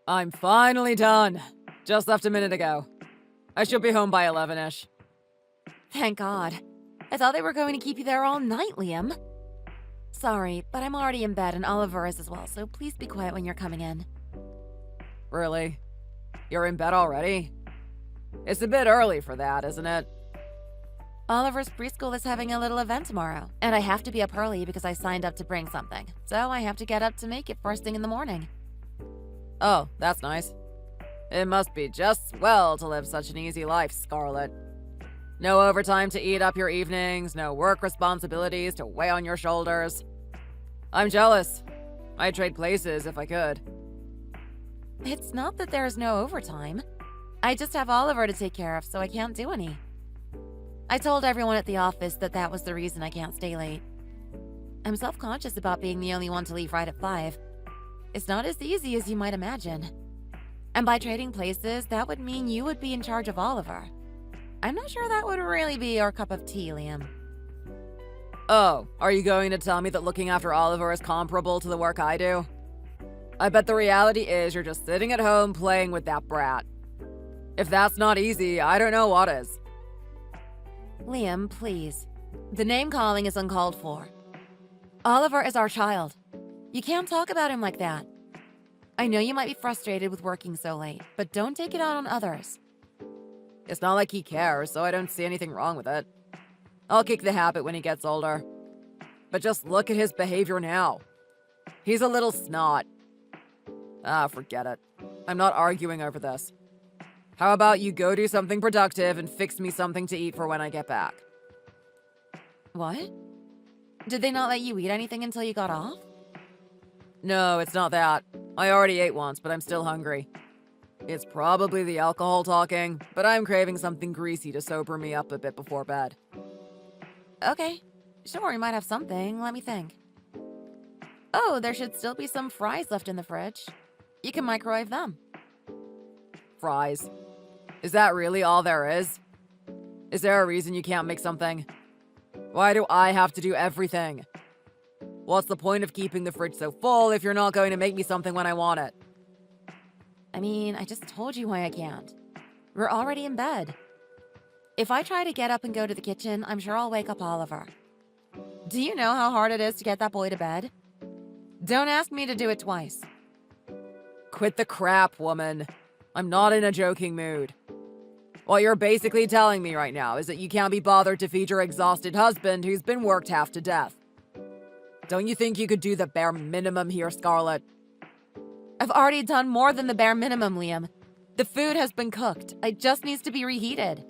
I'm finally done. Just left a minute ago. I should be home by 11-ish. Thank God. I thought they were going to keep you there all night, Liam. Sorry, but I'm already in bed and Oliver is as well, so please be quiet when you're coming in. Really? You're in bed already? It's a bit early for that, isn't it? Oliver's preschool is having a little event tomorrow, and I have to be up early because I signed up to bring something, so I have to get up to make it first thing in the morning. Oh, that's nice. It must be just swell to live such an easy life, Scarlett. No overtime to eat up your evenings, no work responsibilities to weigh on your shoulders. I'm jealous. I'd trade places if I could. It's not that there's no overtime. I just have Oliver to take care of, so I can't do any. I told everyone at the office that that was the reason I can't stay late. I'm self-conscious about being the only one to leave right at 5. It's not as easy as you might imagine. And by trading places, that would mean you would be in charge of Oliver. I'm not sure that would really be your cup of tea, Liam. Oh, are you going to tell me that looking after Oliver is comparable to the work I do? I bet the reality is you're just sitting at home playing with that brat. If that's not easy, I don't know what is. Liam, please. The name-calling is uncalled for. Oliver is our child. You can't talk about him like that. I know you might be frustrated with working so late, but don't take it out on others. It's not like he cares, so I don't see anything wrong with it. I'll kick the habit when he gets older. But just look at his behavior now. He's a little snot. Ah, forget it. I'm not arguing over this. How about you go do something productive and fix me something to eat for when I get back? What? Did they not let you eat anything until you got off? No, it's not that. I already ate once, but I'm still hungry. It's probably the alcohol talking, but I'm craving something greasy to sober me up a bit before bed. Okay. Sure, you might have something. Let me think. Oh, there should still be some fries left in the fridge. You can microwave them. Fries. Is that really all there is? Is there a reason you can't make something? Why do I have to do everything? What's the point of keeping the fridge so full if you're not going to make me something when I want it? I mean, I just told you why I can't. We're already in bed. If I try to get up and go to the kitchen, I'm sure I'll wake up Oliver. Do you know how hard it is to get that boy to bed? Don't ask me to do it twice. Quit the crap, woman. I'm not in a joking mood. What you're basically telling me right now is that you can't be bothered to feed your exhausted husband who's been worked half to death. Don't you think you could do the bare minimum here, Scarlett? I've already done more than the bare minimum, Liam. The food has been cooked. It just needs to be reheated.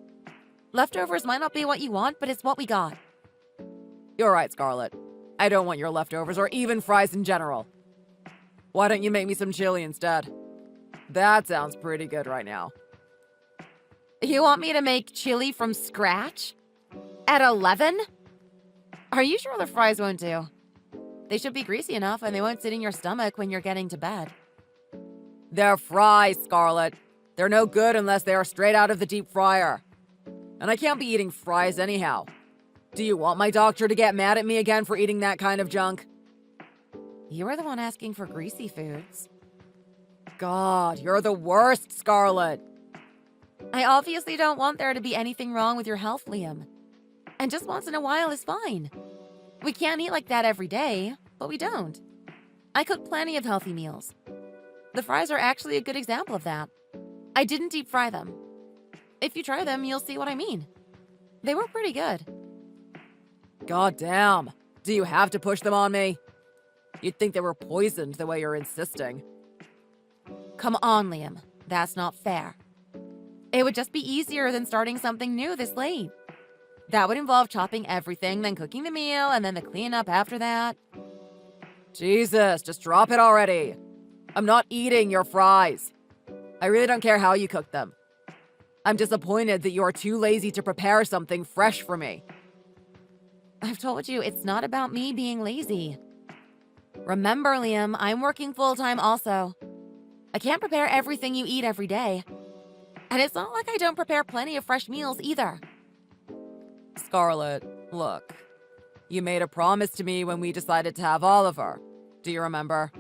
Leftovers might not be what you want, but it's what we got. You're right, Scarlett. I don't want your leftovers or even fries in general. Why don't you make me some chili instead? That sounds pretty good right now. You want me to make chili from scratch? At 11? Are you sure the fries won't do? They should be greasy enough and they won't sit in your stomach when you're getting to bed. They're fries, Scarlett. They're no good unless they are straight out of the deep fryer. And I can't be eating fries anyhow. Do you want my doctor to get mad at me again for eating that kind of junk? You were the one asking for greasy foods. God, you're the worst, Scarlett. I obviously don't want there to be anything wrong with your health, Liam. And just once in a while is fine. We can't eat like that every day, but we don't. I cook plenty of healthy meals. The fries are actually a good example of that. I didn't deep fry them. If you try them, you'll see what I mean. They were pretty good. God damn. Do you have to push them on me? You'd think they were poisoned the way you're insisting. Come on, Liam. That's not fair. It would just be easier than starting something new this late. That would involve chopping everything, then cooking the meal, and then the cleanup after that. Jesus, just drop it already. I'm not eating your fries. I really don't care how you cook them. I'm disappointed that you are too lazy to prepare something fresh for me. I've told you, it's not about me being lazy. Remember, Liam, I'm working full-time also. I can't prepare everything you eat every day. And it's not like I don't prepare plenty of fresh meals either. Scarlett, look. You made a promise to me when we decided to have Oliver. Do you remember?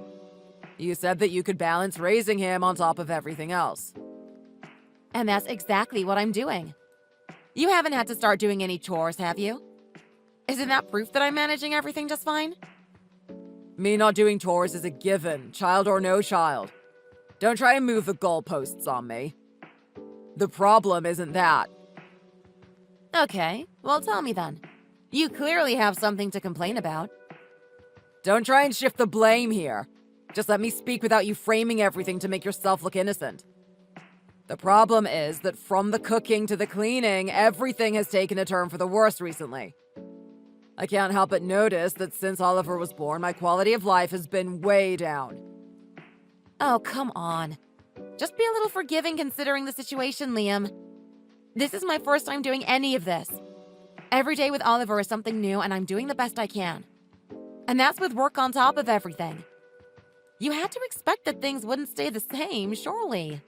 You said that you could balance raising him on top of everything else. And that's exactly what I'm doing. You haven't had to start doing any chores, have you? Isn't that proof that I'm managing everything just fine? Me not doing chores is a given, child or no child. Don't try and move the goalposts on me. The problem isn't that. Okay, well tell me then. You clearly have something to complain about. Don't try and shift the blame here. Just let me speak without you framing everything to make yourself look innocent. The problem is that from the cooking to the cleaning, everything has taken a turn for the worse recently. I can't help but notice that since Oliver was born, my quality of life has been way down. Oh, come on. Just be a little forgiving considering the situation, Liam. This is my first time doing any of this. Every day with Oliver is something new, and I'm doing the best I can. And that's with work on top of everything. You had to expect that things wouldn't stay the same, surely.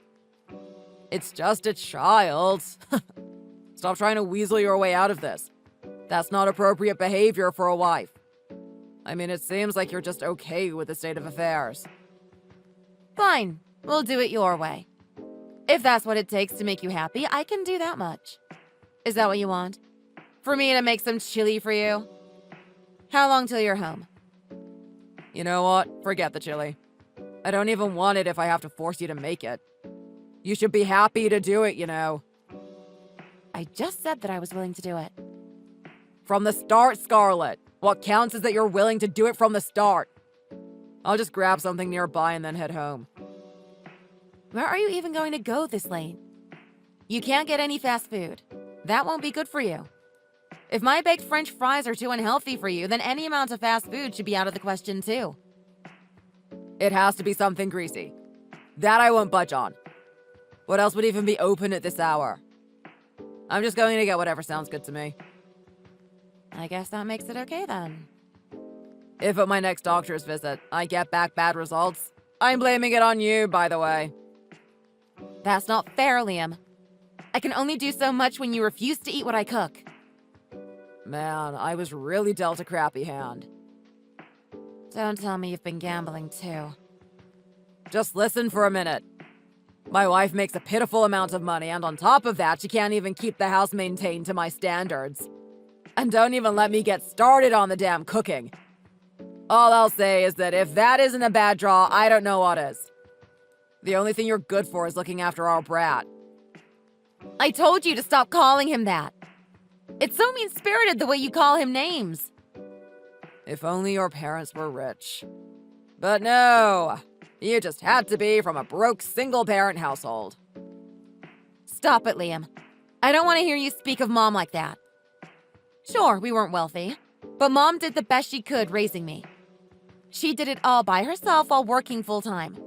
It's just a child. Stop trying to weasel your way out of this. That's not appropriate behavior for a wife. I mean, it seems like you're just okay with the state of affairs. Fine, we'll do it your way. If that's what it takes to make you happy, I can do that much. Is that what you want? For me to make some chili for you? How long till you're home? You know what? Forget the chili. I don't even want it if I have to force you to make it. You should be happy to do it, you know. I just said that I was willing to do it. From the start, Scarlett. What counts is that you're willing to do it from the start. I'll just grab something nearby and then head home. Where are you even going to go this late? You can't get any fast food. That won't be good for you. If my baked French fries are too unhealthy for you, then any amount of fast food should be out of the question too. It has to be something greasy. That I won't budge on. What else would even be open at this hour? I'm just going to get whatever sounds good to me. I guess that makes it okay then. If at my next doctor's visit, I get back bad results, I'm blaming it on you, by the way. That's not fair, Liam. I can only do so much when you refuse to eat what I cook. Man, I was really dealt a crappy hand. Don't tell me you've been gambling too. Just listen for a minute. My wife makes a pitiful amount of money, and on top of that, she can't even keep the house maintained to my standards. And don't even let me get started on the damn cooking. All I'll say is that if that isn't a bad draw, I don't know what is. The only thing you're good for is looking after our brat. I told you to stop calling him that. It's so mean-spirited the way you call him names. If only your parents were rich. But no, you just had to be from a broke single-parent household. Stop it, Liam. I don't want to hear you speak of Mom like that. Sure, we weren't wealthy, but Mom did the best she could raising me. She did it all by herself while working full-time.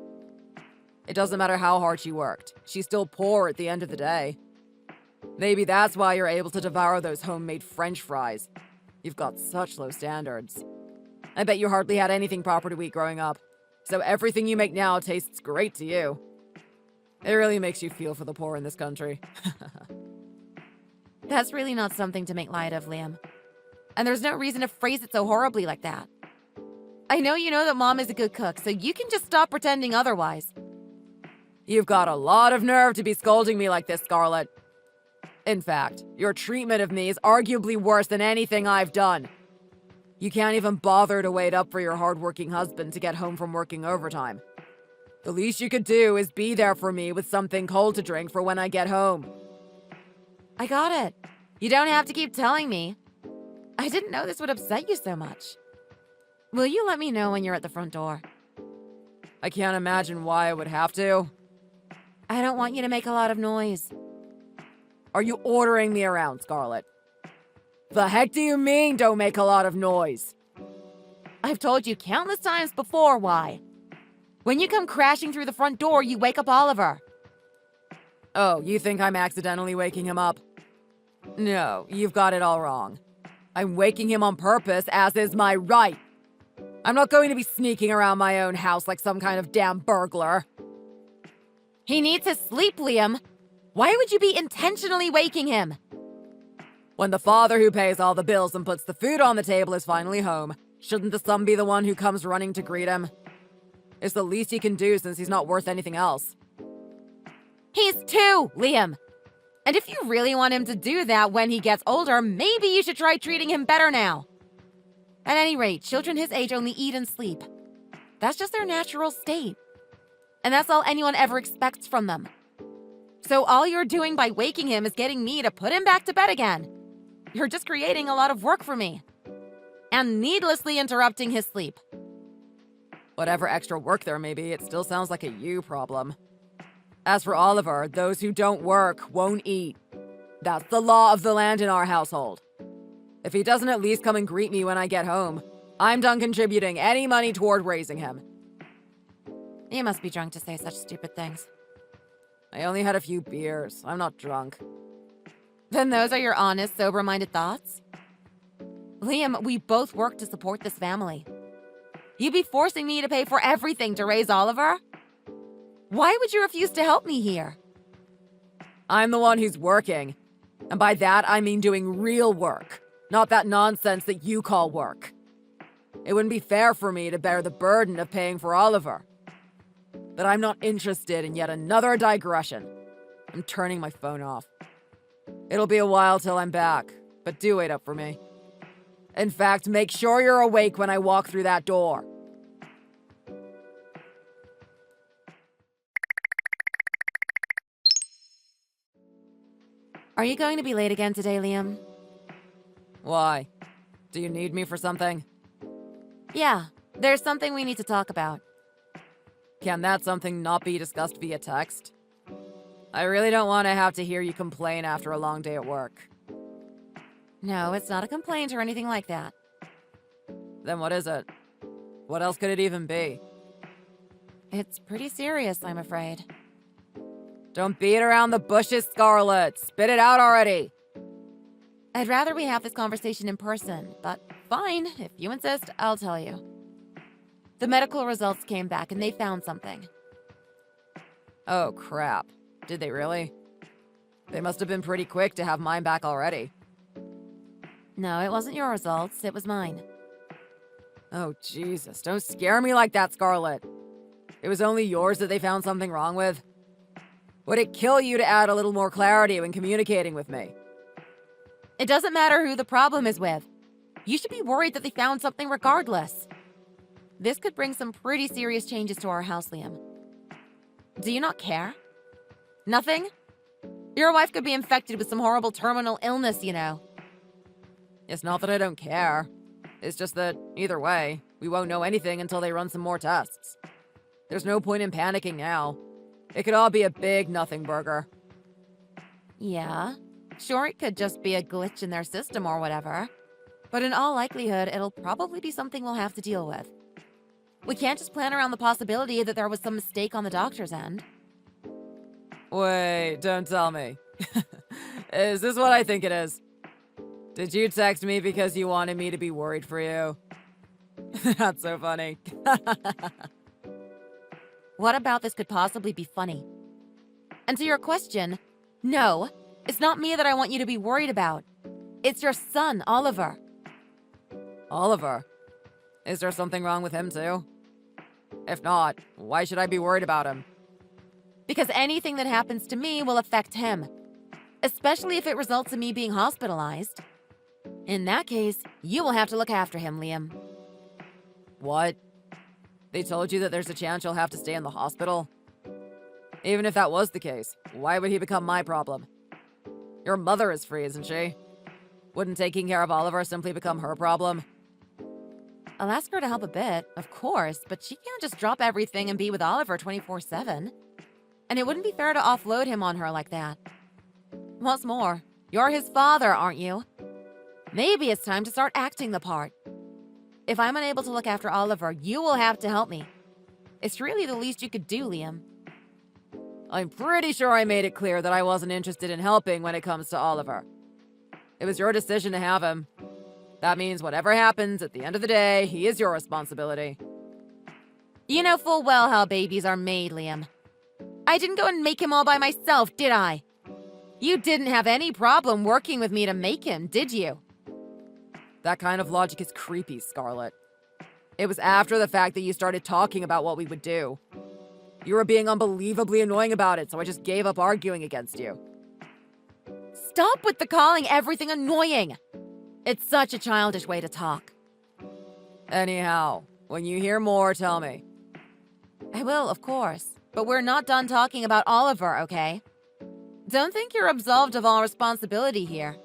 It doesn't matter how hard she worked. She's still poor at the end of the day. Maybe that's why you're able to devour those homemade French fries. You've got such low standards. I bet you hardly had anything proper to eat growing up, so everything you make now tastes great to you. It really makes you feel for the poor in this country. That's really not something to make light of, Liam. And there's no reason to phrase it so horribly like that. I know you know that Mom is a good cook, so you can just stop pretending otherwise. You've got a lot of nerve to be scolding me like this, Scarlett. In fact, your treatment of me is arguably worse than anything I've done. You can't even bother to wait up for your hardworking husband to get home from working overtime. The least you could do is be there for me with something cold to drink for when I get home. I got it. You don't have to keep telling me. I didn't know this would upset you so much. Will you let me know when you're at the front door? I can't imagine why I would have to. I don't want you to make a lot of noise. Are you ordering me around, Scarlett? The heck do you mean, don't make a lot of noise? I've told you countless times before why. When you come crashing through the front door, you wake up Oliver. Oh, you think I'm accidentally waking him up? No, you've got it all wrong. I'm waking him on purpose, as is my right. I'm not going to be sneaking around my own house like some kind of damn burglar. He needs his sleep, Liam. Why would you be intentionally waking him? When the father who pays all the bills and puts the food on the table is finally home, shouldn't the son be the one who comes running to greet him? It's the least he can do since he's not worth anything else. He's 2, Liam. And if you really want him to do that when he gets older, maybe you should try treating him better now. At any rate, children his age only eat and sleep. That's just their natural state. And that's all anyone ever expects from them. So all you're doing by waking him is getting me to put him back to bed again. You're just creating a lot of work for me. And needlessly interrupting his sleep. Whatever extra work there may be, it still sounds like a you problem. As for Oliver, those who don't work won't eat. That's the law of the land in our household. If he doesn't at least come and greet me when I get home, I'm done contributing any money toward raising him. You must be drunk to say such stupid things. I only had a few beers. I'm not drunk. Then those are your honest, sober-minded thoughts? Liam, we both work to support this family. You'd be forcing me to pay for everything to raise Oliver? Why would you refuse to help me here? I'm the one who's working. And by that, I mean doing real work, not that nonsense that you call work. It wouldn't be fair for me to bear the burden of paying for Oliver. But I'm not interested in yet another digression. I'm turning my phone off. It'll be a while till I'm back, but do wait up for me. In fact, make sure you're awake when I walk through that door. Are you going to be late again today, Liam? Why? Do you need me for something? Yeah, there's something we need to talk about. Can that something not be discussed via text? I really don't want to have to hear you complain after a long day at work. No, it's not a complaint or anything like that. Then what is it? What else could it even be? It's pretty serious, I'm afraid. Don't beat around the bushes, Scarlett. Spit it out already. I'd rather we have this conversation in person, but fine, if you insist, I'll tell you. The medical results came back and they found something. Oh, crap. Did they really? They must have been pretty quick to have mine back already. No, it wasn't your results, it was mine. Oh, Jesus. Don't scare me like that, Scarlett. It was only yours that they found something wrong with? Would it kill you to add a little more clarity when communicating with me? It doesn't matter who the problem is with. You should be worried that they found something regardless. This could bring some pretty serious changes to our house, Liam. Do you not care? Nothing? Your wife could be infected with some horrible terminal illness, you know. It's not that I don't care. It's just that, either way, we won't know anything until they run some more tests. There's no point in panicking now. It could all be a big nothing burger. Yeah, sure, it could just be a glitch in their system or whatever. But in all likelihood, it'll probably be something we'll have to deal with. We can't just plan around the possibility that there was some mistake on the doctor's end. Wait, don't tell me. Is this what I think it is? Did you text me because you wanted me to be worried for you? That's so funny. What about this could possibly be funny? And to your question, no, it's not me that I want you to be worried about. It's your son, Oliver. Oliver? Is there something wrong with him too? If not, why should I be worried about him? Because anything that happens to me will affect him. Especially if it results in me being hospitalized. In that case, you will have to look after him, Liam. What? They told you that there's a chance you'll have to stay in the hospital? Even if that was the case, why would he become my problem? Your mother is free, isn't she? Wouldn't taking care of Oliver simply become her problem? I'll ask her to help a bit, of course, but she can't just drop everything and be with Oliver 24/7. And it wouldn't be fair to offload him on her like that. What's more, you're his father, aren't you? Maybe it's time to start acting the part. If I'm unable to look after Oliver, you will have to help me. It's really the least you could do, Liam. I'm pretty sure I made it clear that I wasn't interested in helping when it comes to Oliver. It was your decision to have him. That means whatever happens at the end of the day, he is your responsibility. You know full well how babies are made, Liam. I didn't go and make him all by myself, did I? You didn't have any problem working with me to make him, did you? That kind of logic is creepy, Scarlett. It was after the fact that you started talking about what we would do. You were being unbelievably annoying about it, so I just gave up arguing against you. Stop with the calling everything annoying! It's such a childish way to talk. Anyhow, when you hear more, tell me. I will, of course. But we're not done talking about Oliver, okay? Don't think you're absolved of all responsibility here.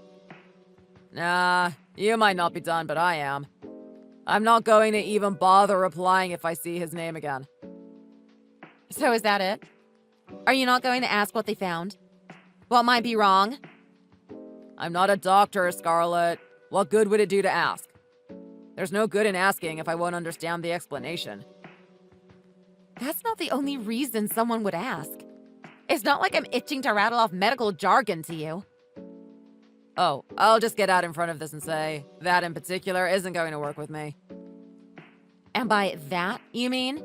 Nah, you might not be done, but I am. I'm not going to even bother replying if I see his name again. So is that it? Are you not going to ask what they found? What might be wrong? I'm not a doctor, Scarlett. What good would it do to ask? There's no good in asking if I won't understand the explanation. That's not the only reason someone would ask. It's not like I'm itching to rattle off medical jargon to you. Oh, I'll just get out in front of this and say, that in particular isn't going to work with me. And by that, you mean?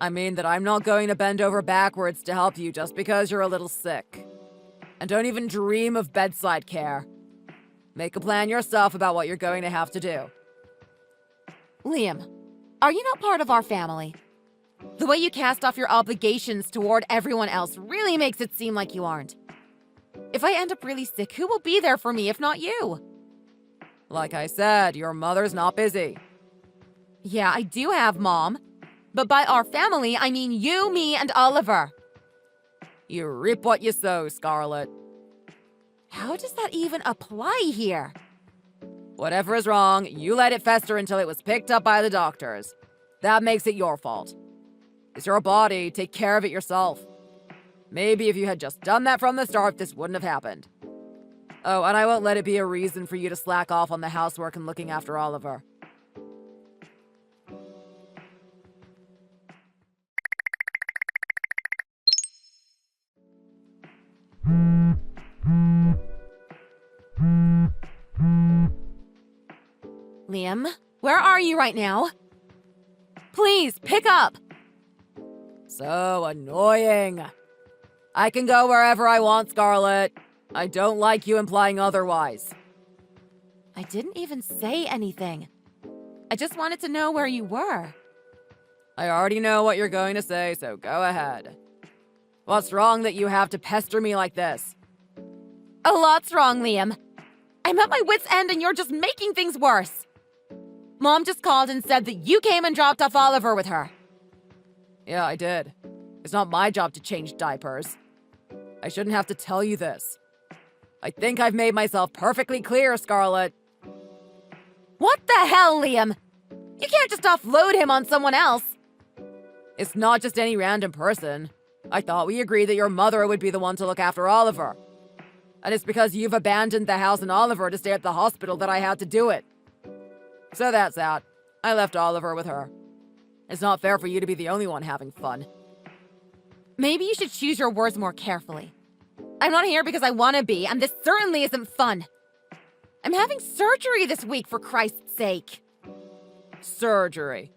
I mean that I'm not going to bend over backwards to help you just because you're a little sick. And don't even dream of bedside care. Make a plan yourself about what you're going to have to do. Liam, are you not part of our family? The way you cast off your obligations toward everyone else really makes it seem like you aren't. If I end up really sick, who will be there for me if not you? Like I said, your mother's not busy. Yeah, I do have Mom. But by our family, I mean you, me, and Oliver. You reap what you sow, Scarlett. How does that even apply here? Whatever is wrong, you let it fester until it was picked up by the doctors. That makes it your fault. It's your body, take care of it yourself. Maybe if you had just done that from the start, this wouldn't have happened. Oh, and I won't let it be a reason for you to slack off on the housework and looking after Oliver. Liam, where are you right now? Please, pick up! So annoying. I can go wherever I want, Scarlett. I don't like you implying otherwise. I didn't even say anything. I just wanted to know where you were. I already know what you're going to say, so go ahead. What's wrong that you have to pester me like this? A lot's wrong, Liam. I'm at my wit's end and you're just making things worse. Mom just called and said that you came and dropped off Oliver with her. Yeah, I did. It's not my job to change diapers. I shouldn't have to tell you this. I think I've made myself perfectly clear, Scarlett. What the hell, Liam? You can't just offload him on someone else. It's not just any random person. I thought we agreed that your mother would be the one to look after Oliver. And it's because you've abandoned the house and Oliver to stay at the hospital that I had to do it. So that's that. I left Oliver with her. It's not fair for you to be the only one having fun. Maybe you should choose your words more carefully. I'm not here because I want to be, and this certainly isn't fun. I'm having surgery this week, for Christ's sake. Surgery.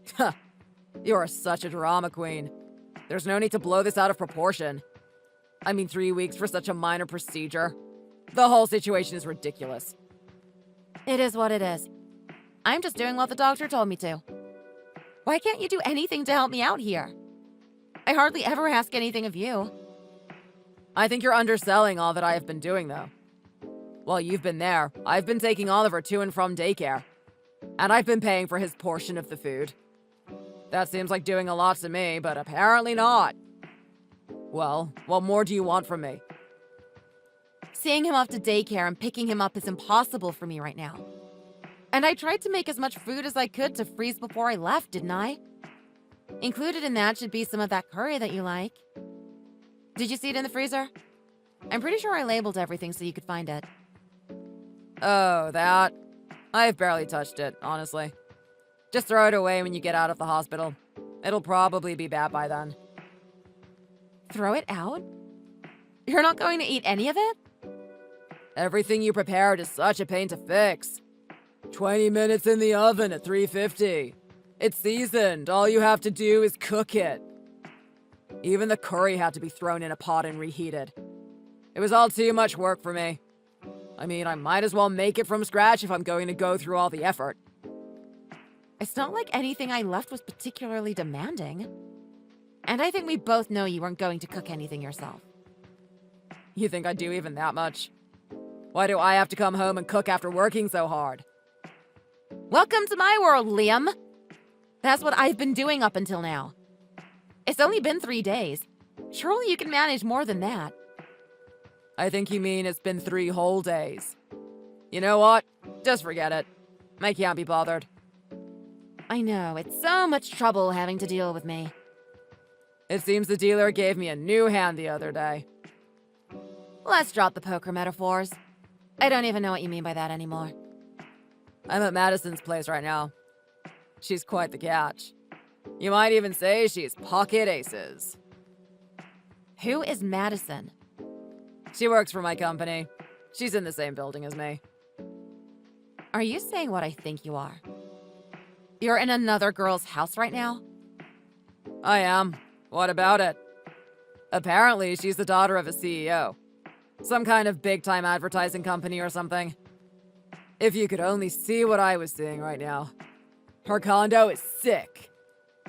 You're such a drama queen. There's no need to blow this out of proportion. I mean, 3 weeks for such a minor procedure. The whole situation is ridiculous. It is what it is. I'm just doing what the doctor told me to. Why can't you do anything to help me out here? I hardly ever ask anything of you. I think you're underselling all that I have been doing, though. While you've been there, I've been taking Oliver to and from daycare. And I've been paying for his portion of the food. That seems like doing a lot to me, but apparently not. Well, what more do you want from me? Seeing him off to daycare and picking him up is impossible for me right now. And I tried to make as much food as I could to freeze before I left, didn't I? Included in that should be some of that curry that you like. Did you see it in the freezer? I'm pretty sure I labeled everything so you could find it. Oh, that? I've barely touched it, honestly. Just throw it away when you get out of the hospital. It'll probably be bad by then. Throw it out? You're not going to eat any of it? Everything you prepared is such a pain to fix. 20 minutes in the oven at 350. It's seasoned. All you have to do is cook it. Even the curry had to be thrown in a pot and reheated. It was all too much work for me. I mean, I might as well make it from scratch if I'm going to go through all the effort. It's not like anything I left was particularly demanding. And I think we both know you weren't going to cook anything yourself. You think I do even that much? Why do I have to come home and cook after working so hard? Welcome to my world, Liam. That's what I've been doing up until now. It's only been 3 days. Surely you can manage more than that. I think you mean it's been 3 whole days. You know what? Just forget it. I can't be bothered. I know, it's so much trouble having to deal with me. It seems the dealer gave me a new hand the other day. Let's drop the poker metaphors. I don't even know what you mean by that anymore. I'm at Madison's place right now. She's quite the catch. You might even say she's pocket aces. Who is Madison? She works for my company. She's in the same building as me. Are you saying what I think you are? You're in another girl's house right now? I am. What about it? Apparently, she's the daughter of a CEO. Some kind of big-time advertising company or something. If you could only see what I was seeing right now. Her condo is sick.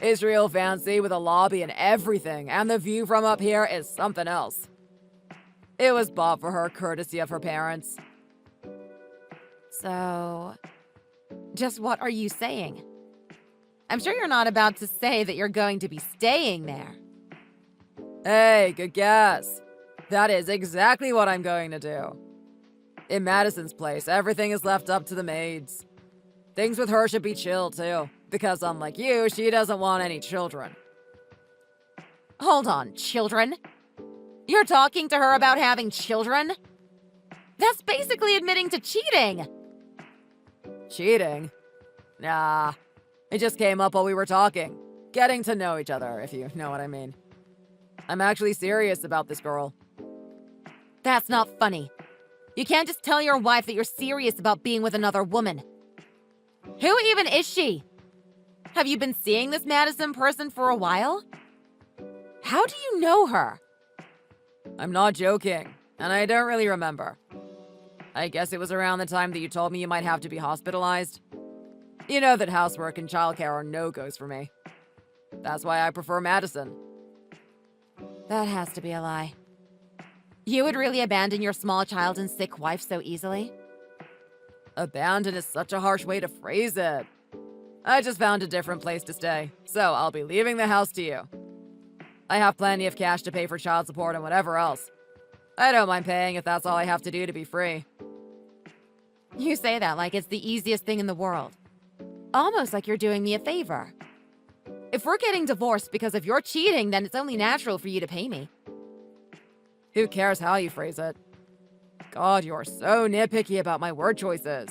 It's real fancy with a lobby and everything, and the view from up here is something else. It was bought for her courtesy of her parents. So, just what are you saying? I'm sure you're not about to say that you're going to be staying there. Hey, good guess. That is exactly what I'm going to do. In Madison's place, everything is left up to the maids. Things with her should be chill, too, because unlike you, she doesn't want any children. Hold on, children? You're talking to her about having children? That's basically admitting to cheating. Cheating? Nah. It just came up while we were talking. Getting to know each other, if you know what I mean. I'm actually serious about this girl. That's not funny. You can't just tell your wife that you're serious about being with another woman. Who even is she? Have you been seeing this Madison person for a while? How do you know her? I'm not joking, and I don't really remember. I guess it was around the time that you told me you might have to be hospitalized. You know that housework and childcare are no-goes for me. That's why I prefer Madison. That has to be a lie. You would really abandon your small child and sick wife so easily? Abandon is such a harsh way to phrase it. I just found a different place to stay, so I'll be leaving the house to you. I have plenty of cash to pay for child support and whatever else. I don't mind paying if that's all I have to do to be free. You say that like it's the easiest thing in the world. Almost like you're doing me a favor. If we're getting divorced because of your cheating, then it's only natural for you to pay me. Who cares how you phrase it? God, you're so nitpicky about my word choices.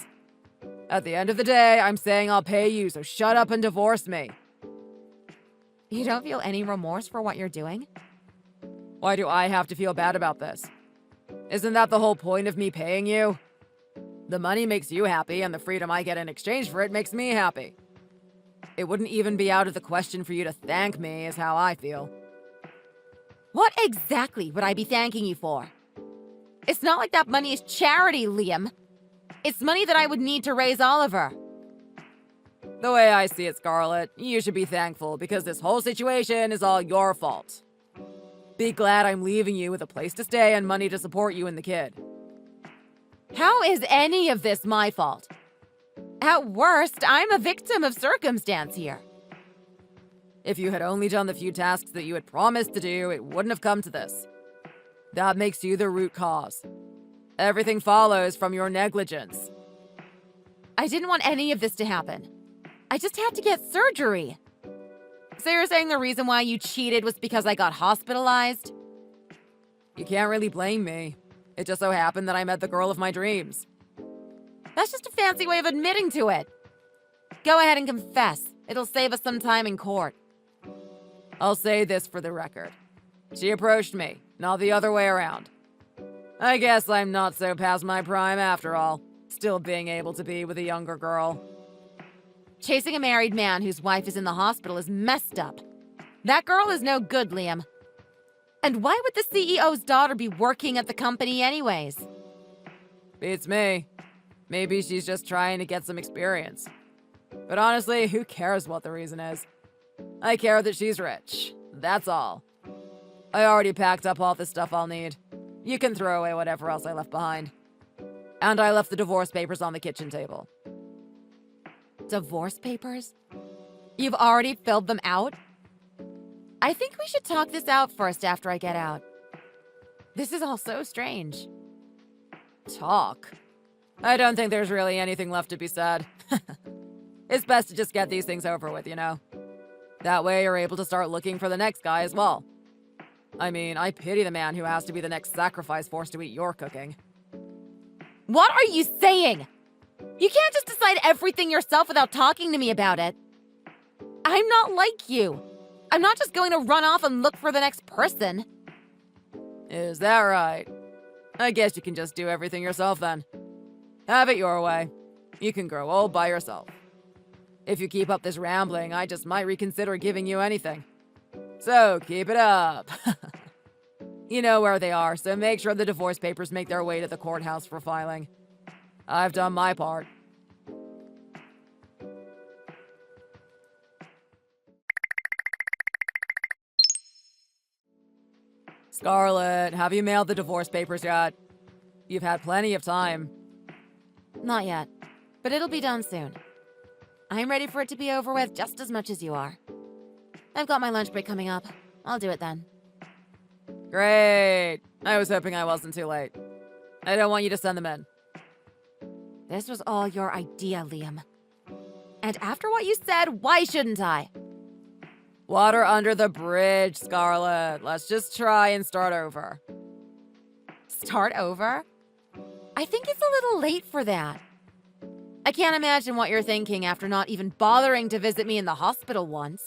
At the end of the day, I'm saying I'll pay you, so shut up and divorce me. You don't feel any remorse for what you're doing? Why do I have to feel bad about this? Isn't that the whole point of me paying you? The money makes you happy, and the freedom I get in exchange for it makes me happy. It wouldn't even be out of the question for you to thank me, is how I feel. What exactly would I be thanking you for? It's not like that money is charity, Liam. It's money that I would need to raise Oliver. The way I see it, Scarlett, you should be thankful because this whole situation is all your fault. Be glad I'm leaving you with a place to stay and money to support you and the kid. How is any of this my fault? At worst, I'm a victim of circumstance here. If you had only done the few tasks that you had promised to do, it wouldn't have come to this. That makes you the root cause. Everything follows from your negligence. I didn't want any of this to happen. I just had to get surgery. So you're saying the reason why you cheated was because I got hospitalized? You can't really blame me. It just so happened that I met the girl of my dreams. That's just a fancy way of admitting to it. Go ahead and confess. It'll save us some time in court. I'll say this for the record. She approached me, not the other way around. I guess I'm not so past my prime after all, still being able to be with a younger girl. Chasing a married man whose wife is in the hospital is messed up. That girl is no good, Liam. And why would the CEO's daughter be working at the company anyways? Beats me. Maybe she's just trying to get some experience. But honestly, who cares what the reason is? I care that she's rich. That's all. I already packed up all the stuff I'll need. You can throw away whatever else I left behind. And I left the divorce papers on the kitchen table. Divorce papers? You've already filled them out? I think we should talk this out first after I get out. This is all so strange. Talk? I don't think there's really anything left to be said. It's best to just get these things over with, you know? That way you're able to start looking for the next guy as well. I mean, I pity the man who has to be the next sacrifice forced to eat your cooking. What are you saying? You can't just decide everything yourself without talking to me about it. I'm not like you. I'm not just going to run off and look for the next person. Is that right? I guess you can just do everything yourself then. Have it your way. You can grow old by yourself. If you keep up this rambling, I just might reconsider giving you anything. So keep it up. You know where they are, so make sure the divorce papers make their way to the courthouse for filing. I've done my part. Scarlett, have you mailed the divorce papers yet? You've had plenty of time. Not yet, but it'll be done soon. I'm ready for it to be over with just as much as you are. I've got my lunch break coming up. I'll do it then. Great. I was hoping I wasn't too late. I don't want you to send them in. This was all your idea, Liam. And after what you said, why shouldn't I? Water under the bridge, Scarlett. Let's just try and start over. Start over? I think it's a little late for that. I can't imagine what you're thinking after not even bothering to visit me in the hospital once.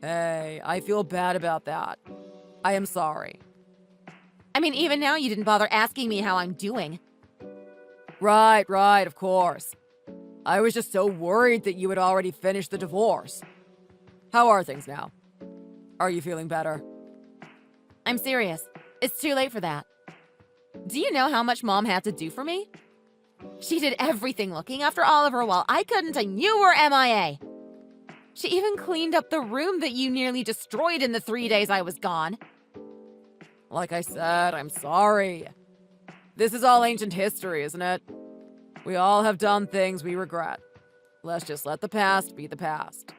Hey, I feel bad about that. I am sorry. I mean, even now you didn't bother asking me how I'm doing. Right, of course. I was just so worried that you had already finished the divorce. How are things now? Are you feeling better? I'm serious. It's too late for that. Do you know how much Mom had to do for me? She did everything looking after Oliver while I couldn't and you were MIA. She even cleaned up the room that you nearly destroyed in the 3 days I was gone. Like I said, I'm sorry. This is all ancient history, isn't it? We all have done things we regret. Let's just let the past be the past.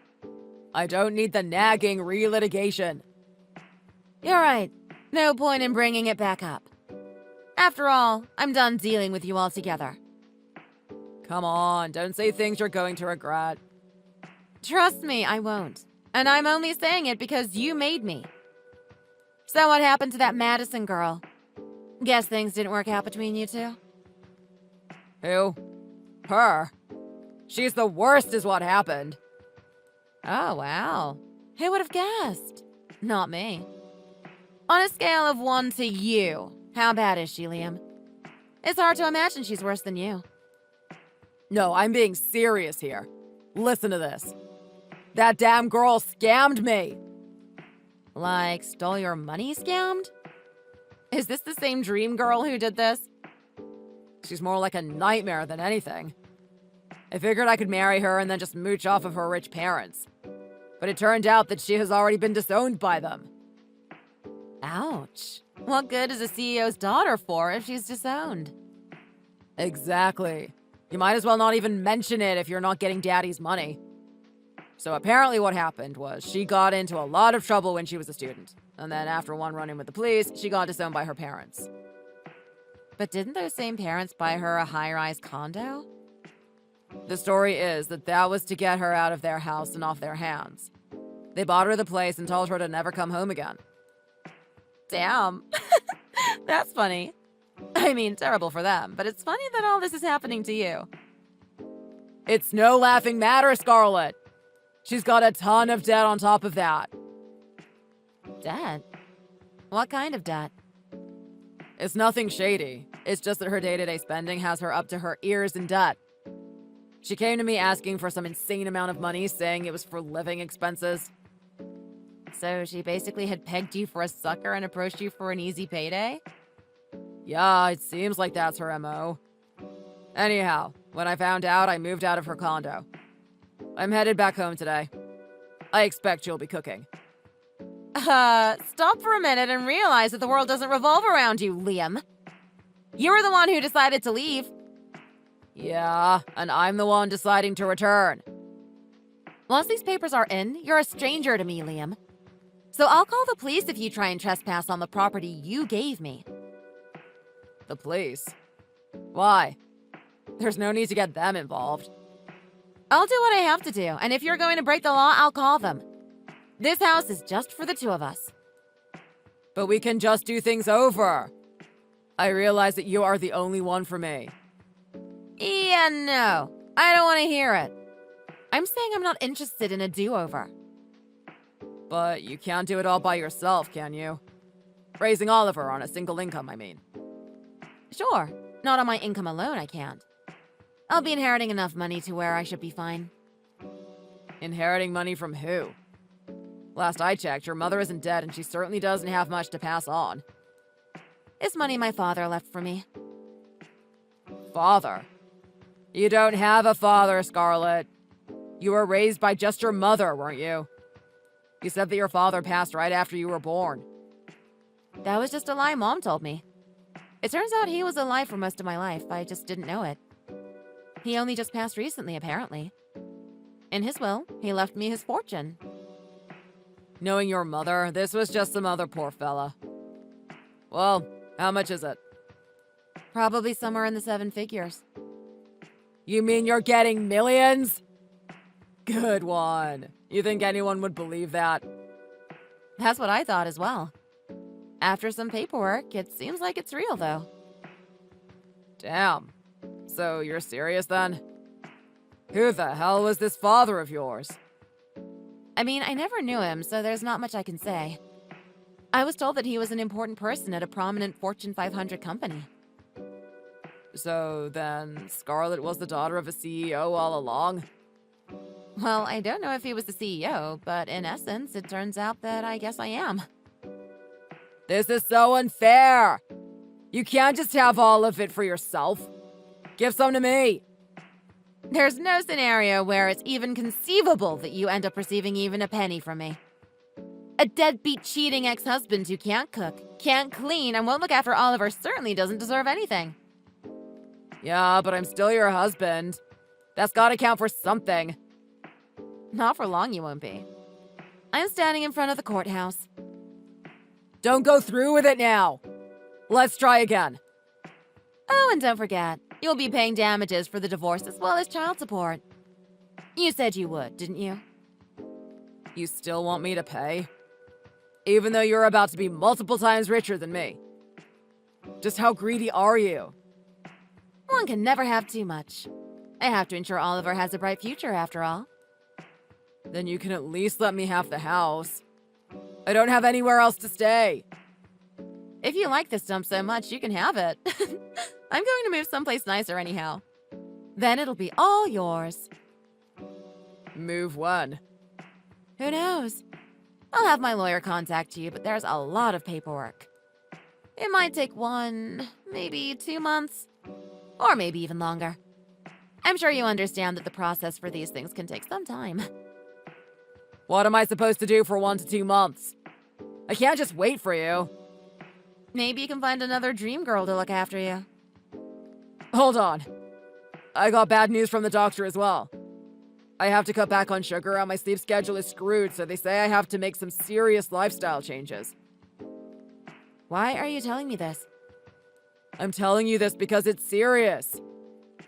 I don't need the nagging relitigation. You're right. No point in bringing it back up. After all, I'm done dealing with you altogether. Come on, don't say things you're going to regret. Trust me, I won't. And I'm only saying it because you made me. So what happened to that Madison girl? Guess things didn't work out between you two? Who? Her. She's the worst is what happened. Oh, wow. Who would have guessed? Not me. On a scale of 1 to you, how bad is she, Liam? It's hard to imagine she's worse than you. No, I'm being serious here. Listen to this. That damn girl scammed me. Like, stole your money scammed? Is this the same dream girl who did this? She's more like a nightmare than anything. I figured I could marry her and then just mooch off of her rich parents. But it turned out that she has already been disowned by them. Ouch. What good is a CEO's daughter for if she's disowned? Exactly. You might as well not even mention it if you're not getting daddy's money. So apparently what happened was she got into a lot of trouble when she was a student. And then after one run-in with the police, she got disowned by her parents. But didn't those same parents buy her a high-rise condo? The story is that that was to get her out of their house and off their hands. They bought her the place and told her to never come home again. Damn. That's funny. I mean, terrible for them, but it's funny that all this is happening to you. It's no laughing matter, Scarlett. She's got a ton of debt on top of that. Debt? What kind of debt? It's nothing shady. It's just that her day-to-day spending has her up to her ears in debt. She came to me asking for some insane amount of money, saying it was for living expenses. So she basically had pegged you for a sucker and approached you for an easy payday? Yeah, it seems like that's her MO. Anyhow, when I found out, I moved out of her condo. I'm headed back home today. I expect you'll be cooking. Stop for a minute and realize that the world doesn't revolve around you, Liam. You were the one who decided to leave. Yeah, and I'm the one deciding to return. Once these papers are in, you're a stranger to me, Liam. So I'll call the police if you try and trespass on the property you gave me. The police? Why? There's no need to get them involved. I'll do what I have to do, and if you're going to break the law, I'll call them. This house is just for the two of us. But we can just do things over. I realize that you are the only one for me. Yeah, no. I don't want to hear it. I'm saying I'm not interested in a do-over. But you can't do it all by yourself, can you? Raising Oliver on a single income, I mean. Sure. Not on my income alone, I can't. I'll be inheriting enough money to where I should be fine. Inheriting money from who? Last I checked, your mother isn't dead and she certainly doesn't have much to pass on. It's money my father left for me. Father? You don't have a father, Scarlett. You were raised by just your mother, weren't you? You said that your father passed right after you were born. That was just a lie Mom told me. It turns out he was alive for most of my life. I just didn't know it. He only just passed recently, apparently. In his will, he left me his fortune. Knowing your mother, this was just some other poor fella. Well, how much is it? Probably somewhere in the 7 figures. You mean you're getting millions? Good one. You think anyone would believe that? That's what I thought as well. After some paperwork, it seems like it's real, though. Damn. So you're serious then? Who the hell was this father of yours? I mean, I never knew him, so there's not much I can say. I was told that he was an important person at a prominent Fortune 500 company. So then, Scarlett was the daughter of a CEO all along? Well, I don't know if he was the CEO, but in essence, it turns out that I guess I am. This is so unfair! You can't just have all of it for yourself. Give some to me! There's no scenario where it's even conceivable that you end up receiving even a penny from me. A deadbeat cheating ex-husband who can't cook, can't clean, and won't look after Oliver certainly doesn't deserve anything. Yeah, but I'm still your husband. That's gotta count for something. Not for long you won't be. I'm standing in front of the courthouse. Don't go through with it now! Let's try again. Oh, and don't forget, you'll be paying damages for the divorce as well as child support. You said you would, didn't you? You still want me to pay? Even though you're about to be multiple times richer than me. Just how greedy are you? One can never have too much. I have to ensure Oliver has a bright future after all. Then you can at least let me have the house. I don't have anywhere else to stay. If you like this dump so much, you can have it. I'm going to move someplace nicer anyhow. Then it'll be all yours. Move when? Who knows? I'll have my lawyer contact you, but there's a lot of paperwork. It might take 1, maybe 2 months. Or maybe even longer. I'm sure you understand that the process for these things can take some time. What am I supposed to do for 1 to 2 months? I can't just wait for you. Maybe you can find another dream girl to look after you. Hold on. I got bad news from the doctor as well. I have to cut back on sugar and my sleep schedule is screwed, so they say I have to make some serious lifestyle changes. Why are you telling me this? I'm telling you this because it's serious.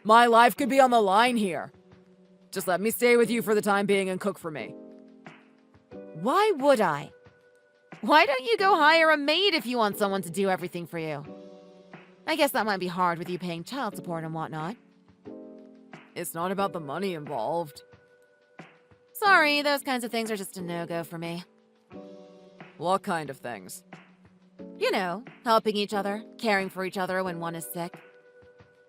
My life could be on the line here. Just let me stay with you for the time being and cook for me. Why would I? Why don't you go hire a maid if you want someone to do everything for you? I guess that might be hard with you paying child support and whatnot. It's not about the money involved. Sorry, those kinds of things are just a no-go for me. What kind of things? You know, helping each other, caring for each other when one is sick.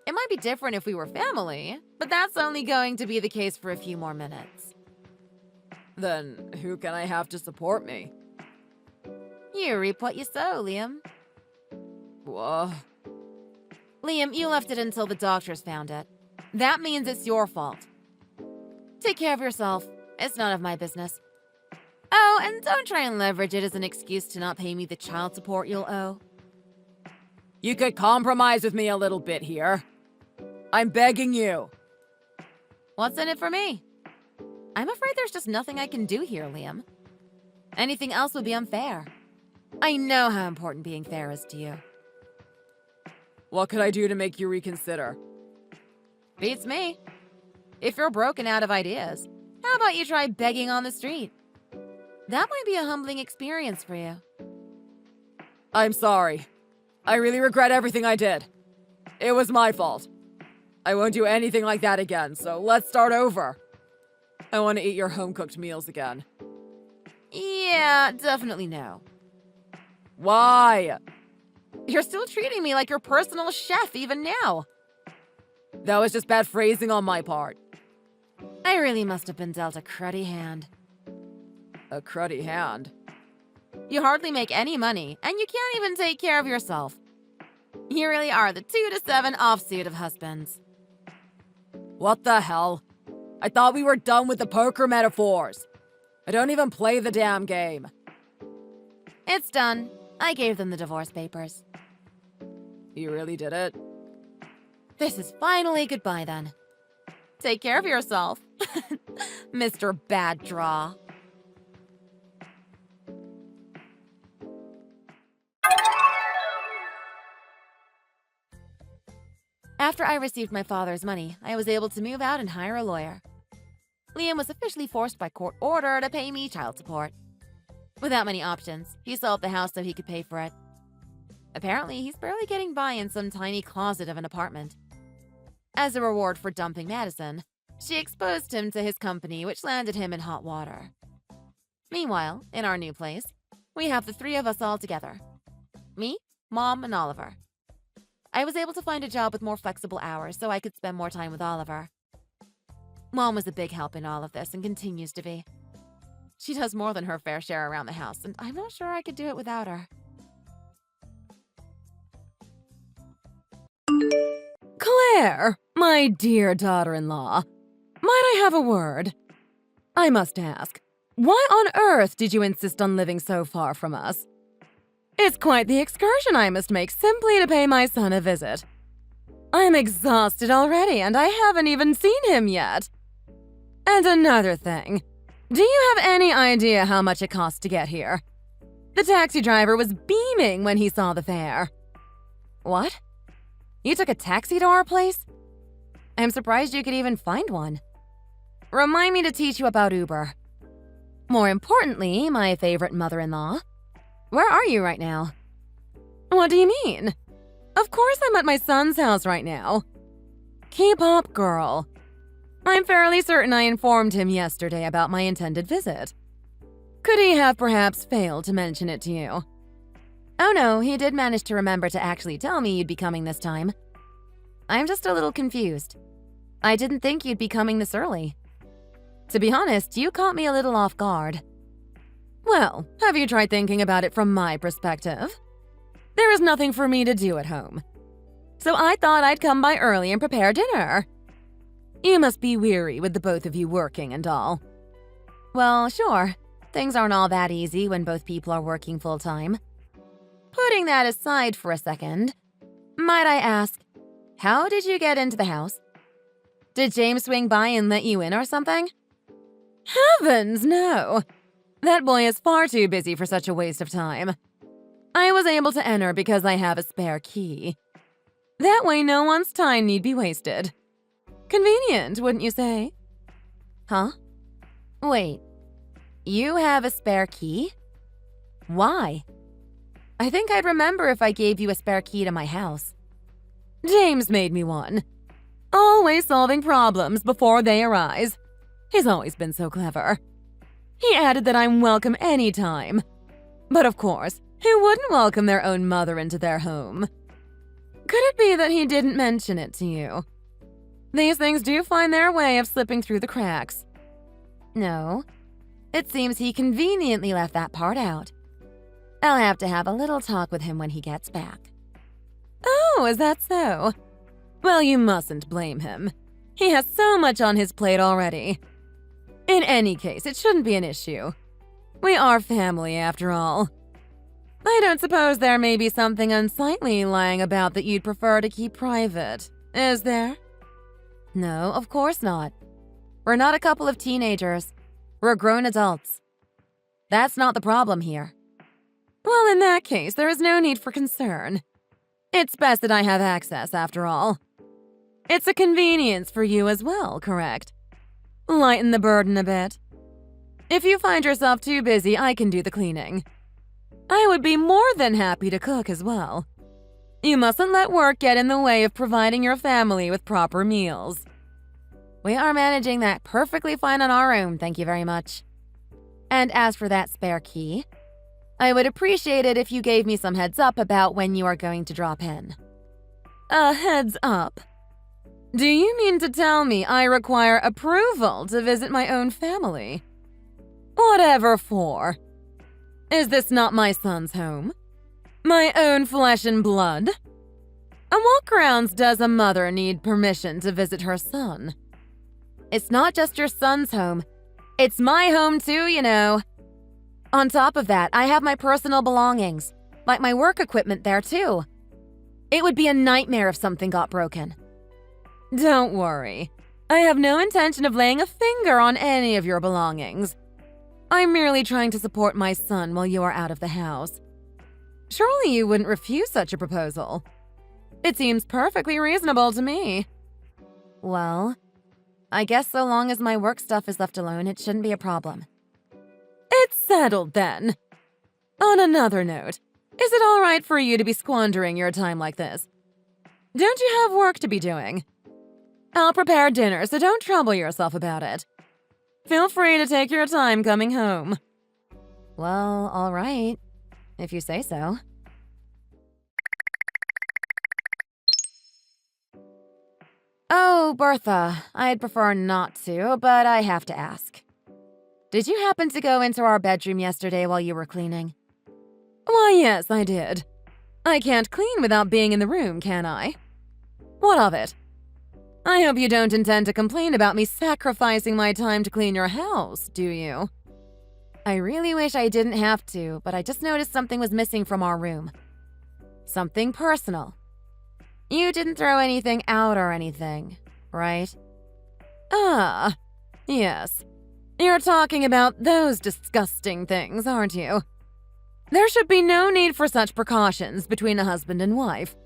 It might be different if we were family, but that's only going to be the case for a few more minutes. Then who can I have to support me? You reap what you sow, Liam. What? Liam, you left it until the doctors found it. That means it's your fault. Take care of yourself. It's none of my business. Oh, and don't try and leverage it as an excuse to not pay me the child support you'll owe. You could compromise with me a little bit here. I'm begging you. What's in it for me? I'm afraid there's just nothing I can do here, Liam. Anything else would be unfair. I know how important being fair is to you. What could I do to make you reconsider? Beats me. If you're broken out of ideas, how about you try begging on the street? That might be a humbling experience for you. I'm sorry. I really regret everything I did. It was my fault. I won't do anything like that again, so let's start over. I want to eat your home-cooked meals again. Yeah, definitely no. Why? You're still treating me like your personal chef even now. That was just bad phrasing on my part. I really must have been dealt a cruddy hand. A cruddy hand? You hardly make any money, and you can't even take care of yourself. You really are the 2 to 7 offsuit of husbands. What the hell? I thought we were done with the poker metaphors. I don't even play the damn game. It's done. I gave them the divorce papers. You really did it? This is finally goodbye then. Take care of yourself, Mr. Bad Draw. After I received my father's money, I was able to move out and hire a lawyer. Liam was officially forced by court order to pay me child support. Without many options, he sold the house so he could pay for it. Apparently, he's barely getting by in some tiny closet of an apartment. As a reward for dumping Madison, she exposed him to his company, which landed him in hot water. Meanwhile, in our new place, we have the 3 of us all together. Me, Mom, and Oliver. I was able to find a job with more flexible hours so I could spend more time with Oliver. Mom was a big help in all of this and continues to be. She does more than her fair share around the house, and I'm not sure I could do it without her. Claire, my dear daughter-in-law, might I have a word? I must ask, why on earth did you insist on living so far from us? It's quite the excursion I must make simply to pay my son a visit. I'm exhausted already, and I haven't even seen him yet. And another thing, do you have any idea how much it costs to get here? The taxi driver was beaming when he saw the fare. What? You took a taxi to our place? I'm surprised you could even find one. Remind me to teach you about Uber. More importantly, my favorite mother-in-law, where are you right now? What do you mean? Of course I'm at my son's house right now. Keep up, girl. I'm fairly certain I informed him yesterday about my intended visit. Could he have perhaps failed to mention it to you? Oh no, he did manage to remember to actually tell me you'd be coming this time. I'm just a little confused. I didn't think you'd be coming this early. To be honest, you caught me a little off guard. Well, have you tried thinking about it from my perspective? There is nothing for me to do at home. So I thought I'd come by early and prepare dinner. You must be weary with the both of you working and all. Well, sure. Things aren't all that easy when both people are working full-time. Putting that aside for a second, might I ask, how did you get into the house? Did James swing by and let you in or something? Heavens, no! That boy is far too busy for such a waste of time. I was able to enter because I have a spare key. That way no one's time need be wasted. Convenient, wouldn't you say? Huh? Wait. You have a spare key? Why? I think I'd remember if I gave you a spare key to my house. James made me one. Always solving problems before they arise. He's always been so clever. He added that I'm welcome anytime. But of course, who wouldn't welcome their own mother into their home? Could it be that he didn't mention it to you? These things do find their way of slipping through the cracks. No. It seems he conveniently left that part out. I'll have to have a little talk with him when he gets back. Oh, is that so? Well, you mustn't blame him. He has so much on his plate already. In any case, it shouldn't be an issue. We are family, after all. I don't suppose there may be something unsightly lying about that you'd prefer to keep private, is there? No, of course not. We're not a couple of teenagers. We're grown adults. That's not the problem here. Well, in that case, there is no need for concern. It's best that I have access, after all. It's a convenience for you as well, correct? Lighten the burden a bit. If you find yourself too busy, I can do the cleaning. I would be more than happy to cook as well. You mustn't let work get in the way of providing your family with proper meals. We are managing that perfectly fine on our own, thank you very much. And as for that spare key, I would appreciate it if you gave me some heads up about when you are going to drop in. A heads up? Do you mean to tell me I require approval to visit my own family? Whatever for? Is this not my son's home? My own flesh and blood? On what grounds does a mother need permission to visit her son? It's not just your son's home. It's my home too, you know. On top of that, I have my personal belongings, like my work equipment there too. It would be a nightmare if something got broken. Don't worry. I have no intention of laying a finger on any of your belongings. I'm merely trying to support my son while you are out of the house. Surely you wouldn't refuse such a proposal. It seems perfectly reasonable to me. Well, I guess so long as my work stuff is left alone, it shouldn't be a problem. It's settled then. On another note, is it all right for you to be squandering your time like this? Don't you have work to be doing? I'll prepare dinner, so don't trouble yourself about it. Feel free to take your time coming home. Well, all right, if you say so. Oh, Bertha, I'd prefer not to, but I have to ask. Did you happen to go into our bedroom yesterday while you were cleaning? Why, yes, I did. I can't clean without being in the room, can I? What of it? I hope you don't intend to complain about me sacrificing my time to clean your house, do you? I really wish I didn't have to, but I just noticed something was missing from our room. Something personal. You didn't throw anything out or anything, right? Ah, yes. You're talking about those disgusting things, aren't you? There should be no need for such precautions between a husband and wife.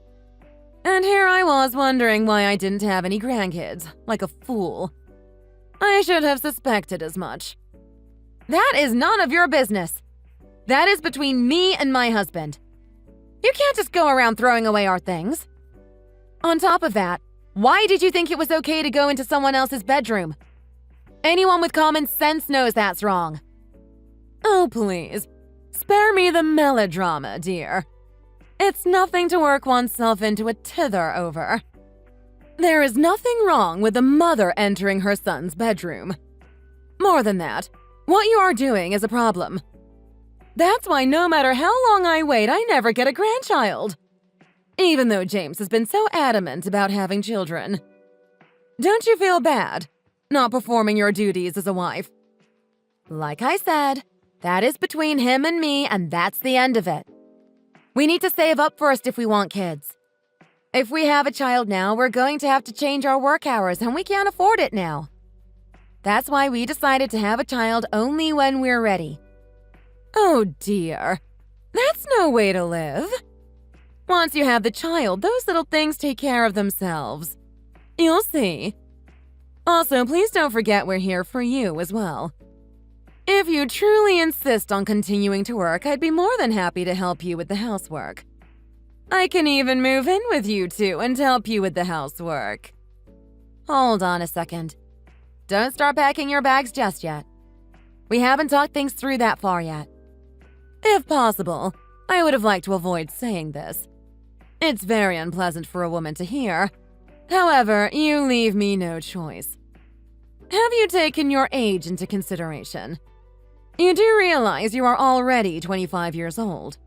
And here I was wondering why I didn't have any grandkids, like a fool. I should have suspected as much. That is none of your business. That is between me and my husband. You can't just go around throwing away our things. On top of that, why did you think it was okay to go into someone else's bedroom? Anyone with common sense knows that's wrong. Oh, please. Spare me the melodrama, dear. It's nothing to work oneself into a tither over. There is nothing wrong with a mother entering her son's bedroom. More than that, what you are doing is a problem. That's why no matter how long I wait, I never get a grandchild. Even though James has been so adamant about having children. Don't you feel bad, not performing your duties as a wife? Like I said, that is between him and me, and that's the end of it. We need to save up first if we want kids. If we have a child now, we're going to have to change our work hours, and we can't afford it now. That's why we decided to have a child only when we're ready. Oh dear, that's no way to live. Once you have the child, those little things take care of themselves. You'll see. Also, please don't forget we're here for you as well. If you truly insist on continuing to work, I'd be more than happy to help you with the housework. I can even move in with you two and help you with the housework. Hold on a second. Don't start packing your bags just yet. We haven't talked things through that far yet. If possible, I would have liked to avoid saying this. It's very unpleasant for a woman to hear. However, you leave me no choice. Have you taken your age into consideration? You do realize you are already 25 years old.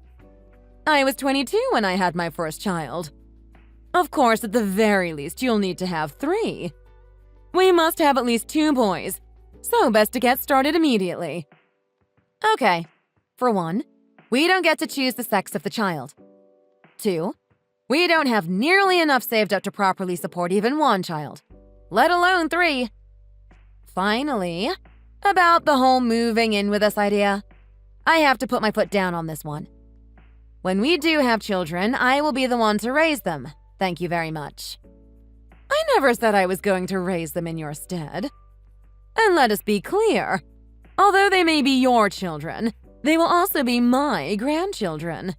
I was 22 when I had my first child. Of course, at the very least, you'll need to have 3. We must have at least 2 boys, So best to get started immediately. Okay. For one, we don't get to choose the sex of the child. 2, we don't have nearly enough saved up to properly support even one child, let alone 3. Finally, about the whole moving in with us idea, I have to put my foot down on this one. When we do have children, I will be the one to raise them. Thank you very much. I never said I was going to raise them in your stead. And let us be clear, although they may be your children, they will also be my grandchildren.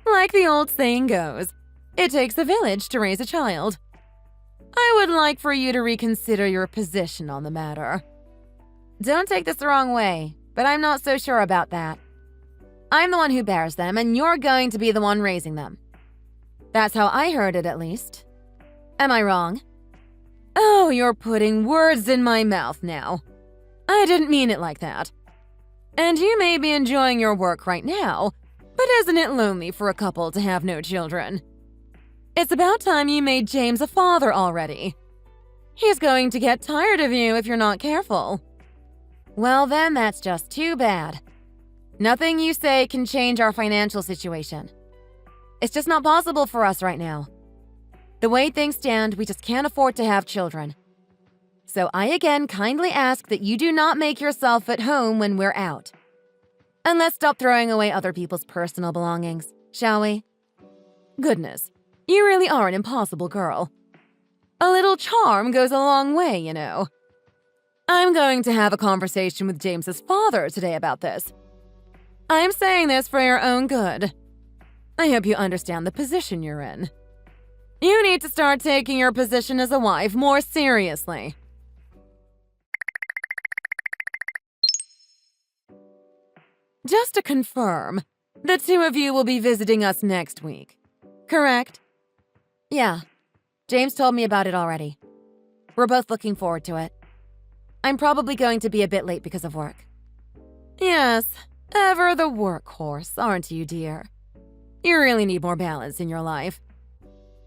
Like the old saying goes, it takes a village to raise a child. I would like for you to reconsider your position on the matter. Don't take this the wrong way, but I'm not so sure about that. I'm the one who bears them, and you're going to be the one raising them. That's how I heard it, at least. Am I wrong? Oh, you're putting words in my mouth now. I didn't mean it like that. And you may be enjoying your work right now, but isn't it lonely for a couple to have no children? It's about time you made James a father already. He's going to get tired of you if you're not careful. Well then, that's just too bad. Nothing you say can change our financial situation. It's just not possible for us right now. The way things stand, we just can't afford to have children. So I again kindly ask that you do not make yourself at home when we're out. And let's stop throwing away other people's personal belongings, shall we? Goodness, you really are an impossible girl. A little charm goes a long way, you know. I'm going to have a conversation with James's father today about this. I'm saying this for your own good. I hope you understand the position you're in. You need to start taking your position as a wife more seriously. Just to confirm, the two of you will be visiting us next week, correct? Yeah, James told me about it already. We're both looking forward to it. I'm probably going to be a bit late because of work. Yes, ever the workhorse, aren't you, dear? You really need more balance in your life.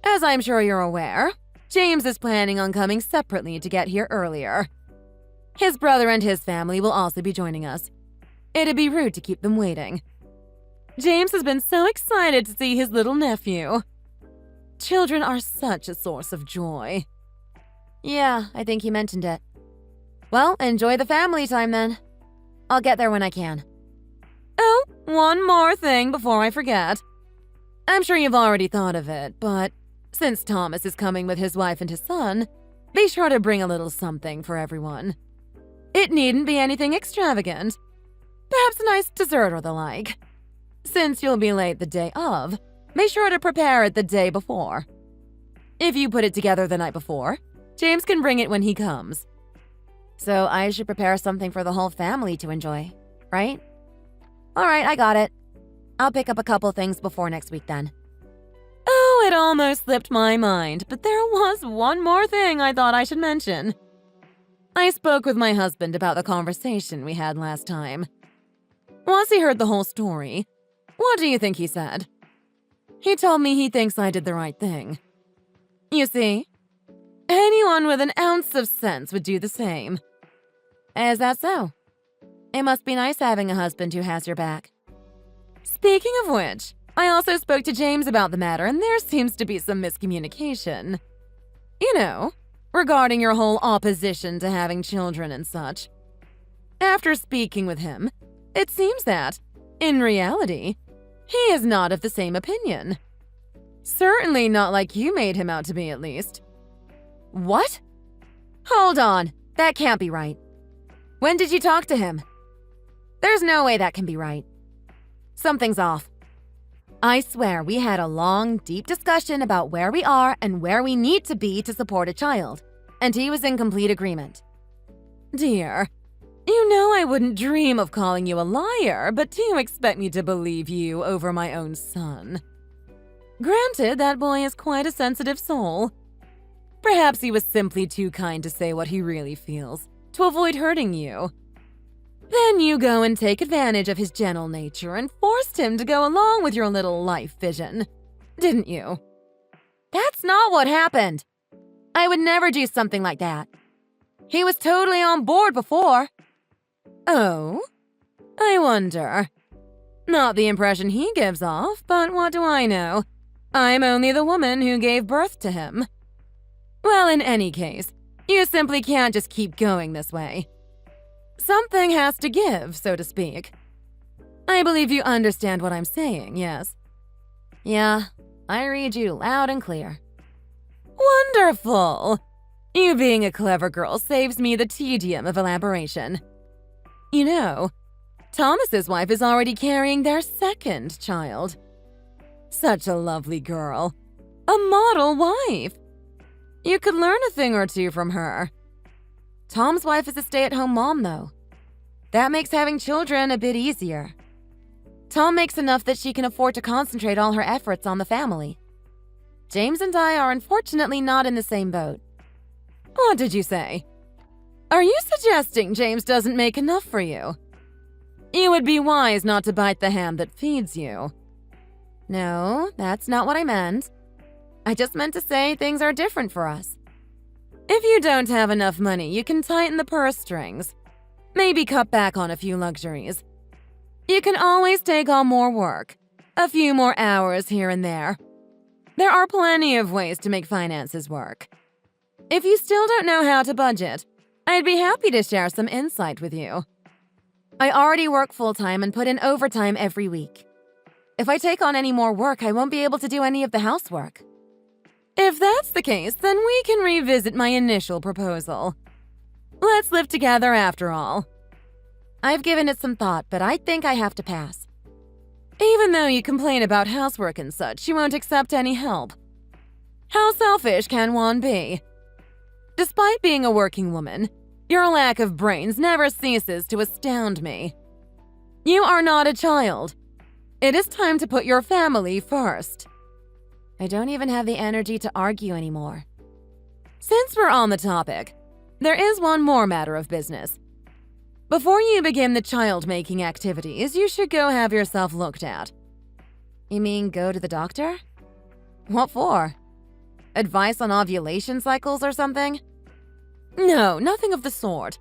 As I'm sure you're aware, James is planning on coming separately to get here earlier. His brother and his family will also be joining us. It'd be rude to keep them waiting. James has been so excited to see his little nephew. Children are such a source of joy. Yeah, I think he mentioned it. Well, enjoy the family time then. I'll get there when I can. Oh, one more thing before I forget. I'm sure you've already thought of it, but since Thomas is coming with his wife and his son, be sure to bring a little something for everyone. It needn't be anything extravagant. Perhaps a nice dessert or the like. Since you'll be late the day of, be sure to prepare it the day before. If you put it together the night before, James can bring it when he comes. So I should prepare something for the whole family to enjoy, right? All right, I got it. I'll pick up a couple things before next week then. Oh, it almost slipped my mind, but there was one more thing I thought I should mention. I spoke with my husband about the conversation we had last time. Once he heard the whole story, what do you think he said? He told me he thinks I did the right thing. You see, anyone with an ounce of sense would do the same. Is that so? It must be nice having a husband who has your back. Speaking of which, I also spoke to James about the matter, and there seems to be some miscommunication. You know, regarding your whole opposition to having children and such. After speaking with him, it seems that, in reality, he is not of the same opinion. Certainly not like you made him out to be, at least. What? Hold on, that can't be right. When did you talk to him? There's no way that can be right. Something's off. I swear we had a long, deep discussion about where we are and where we need to be to support a child, and he was in complete agreement. Dear, you know I wouldn't dream of calling you a liar, but do you expect me to believe you over my own son? Granted, that boy is quite a sensitive soul. Perhaps he was simply too kind to say what he really feels, to avoid hurting you. Then you go and take advantage of his gentle nature and forced him to go along with your little life vision, didn't you? That's not what happened. I would never do something like that. He was totally on board before. Oh? I wonder. Not the impression he gives off, but what do I know? I'm only the woman who gave birth to him. Well, in any case, you simply can't just keep going this way. Something has to give, so to speak. I believe you understand what I'm saying, yes? Yeah, I read you loud and clear. Wonderful! You being a clever girl saves me the tedium of elaboration. You know, Thomas's wife is already carrying their second child. Such a lovely girl. A model wife. You could learn a thing or two from her. Tom's wife is a stay-at-home mom, though. That makes having children a bit easier. Tom makes enough that she can afford to concentrate all her efforts on the family. James and I are unfortunately not in the same boat. What did you say? Are you suggesting James doesn't make enough for you? You would be wise not to bite the hand that feeds you. No, that's not what I meant. I just meant to say things are different for us. If you don't have enough money, you can tighten the purse strings. Maybe cut back on a few luxuries. You can always take on more work. A few more hours here and there. There are plenty of ways to make finances work. If you still don't know how to budget, I'd be happy to share some insight with you. I already work full-time and put in overtime every week. If I take on any more work, I won't be able to do any of the housework. If that's the case, then we can revisit my initial proposal. Let's live together after all. I've given it some thought, but I think I have to pass. Even though you complain about housework and such, you won't accept any help. How selfish can one be? Despite being a working woman, your lack of brains never ceases to astound me. You are not a child. It is time to put your family first. I don't even have the energy to argue anymore. Since we're on the topic, there is one more matter of business. Before you begin the child-making activities, you should go have yourself looked at. You mean go to the doctor? What for? Advice on ovulation cycles or something? No, nothing of the sort.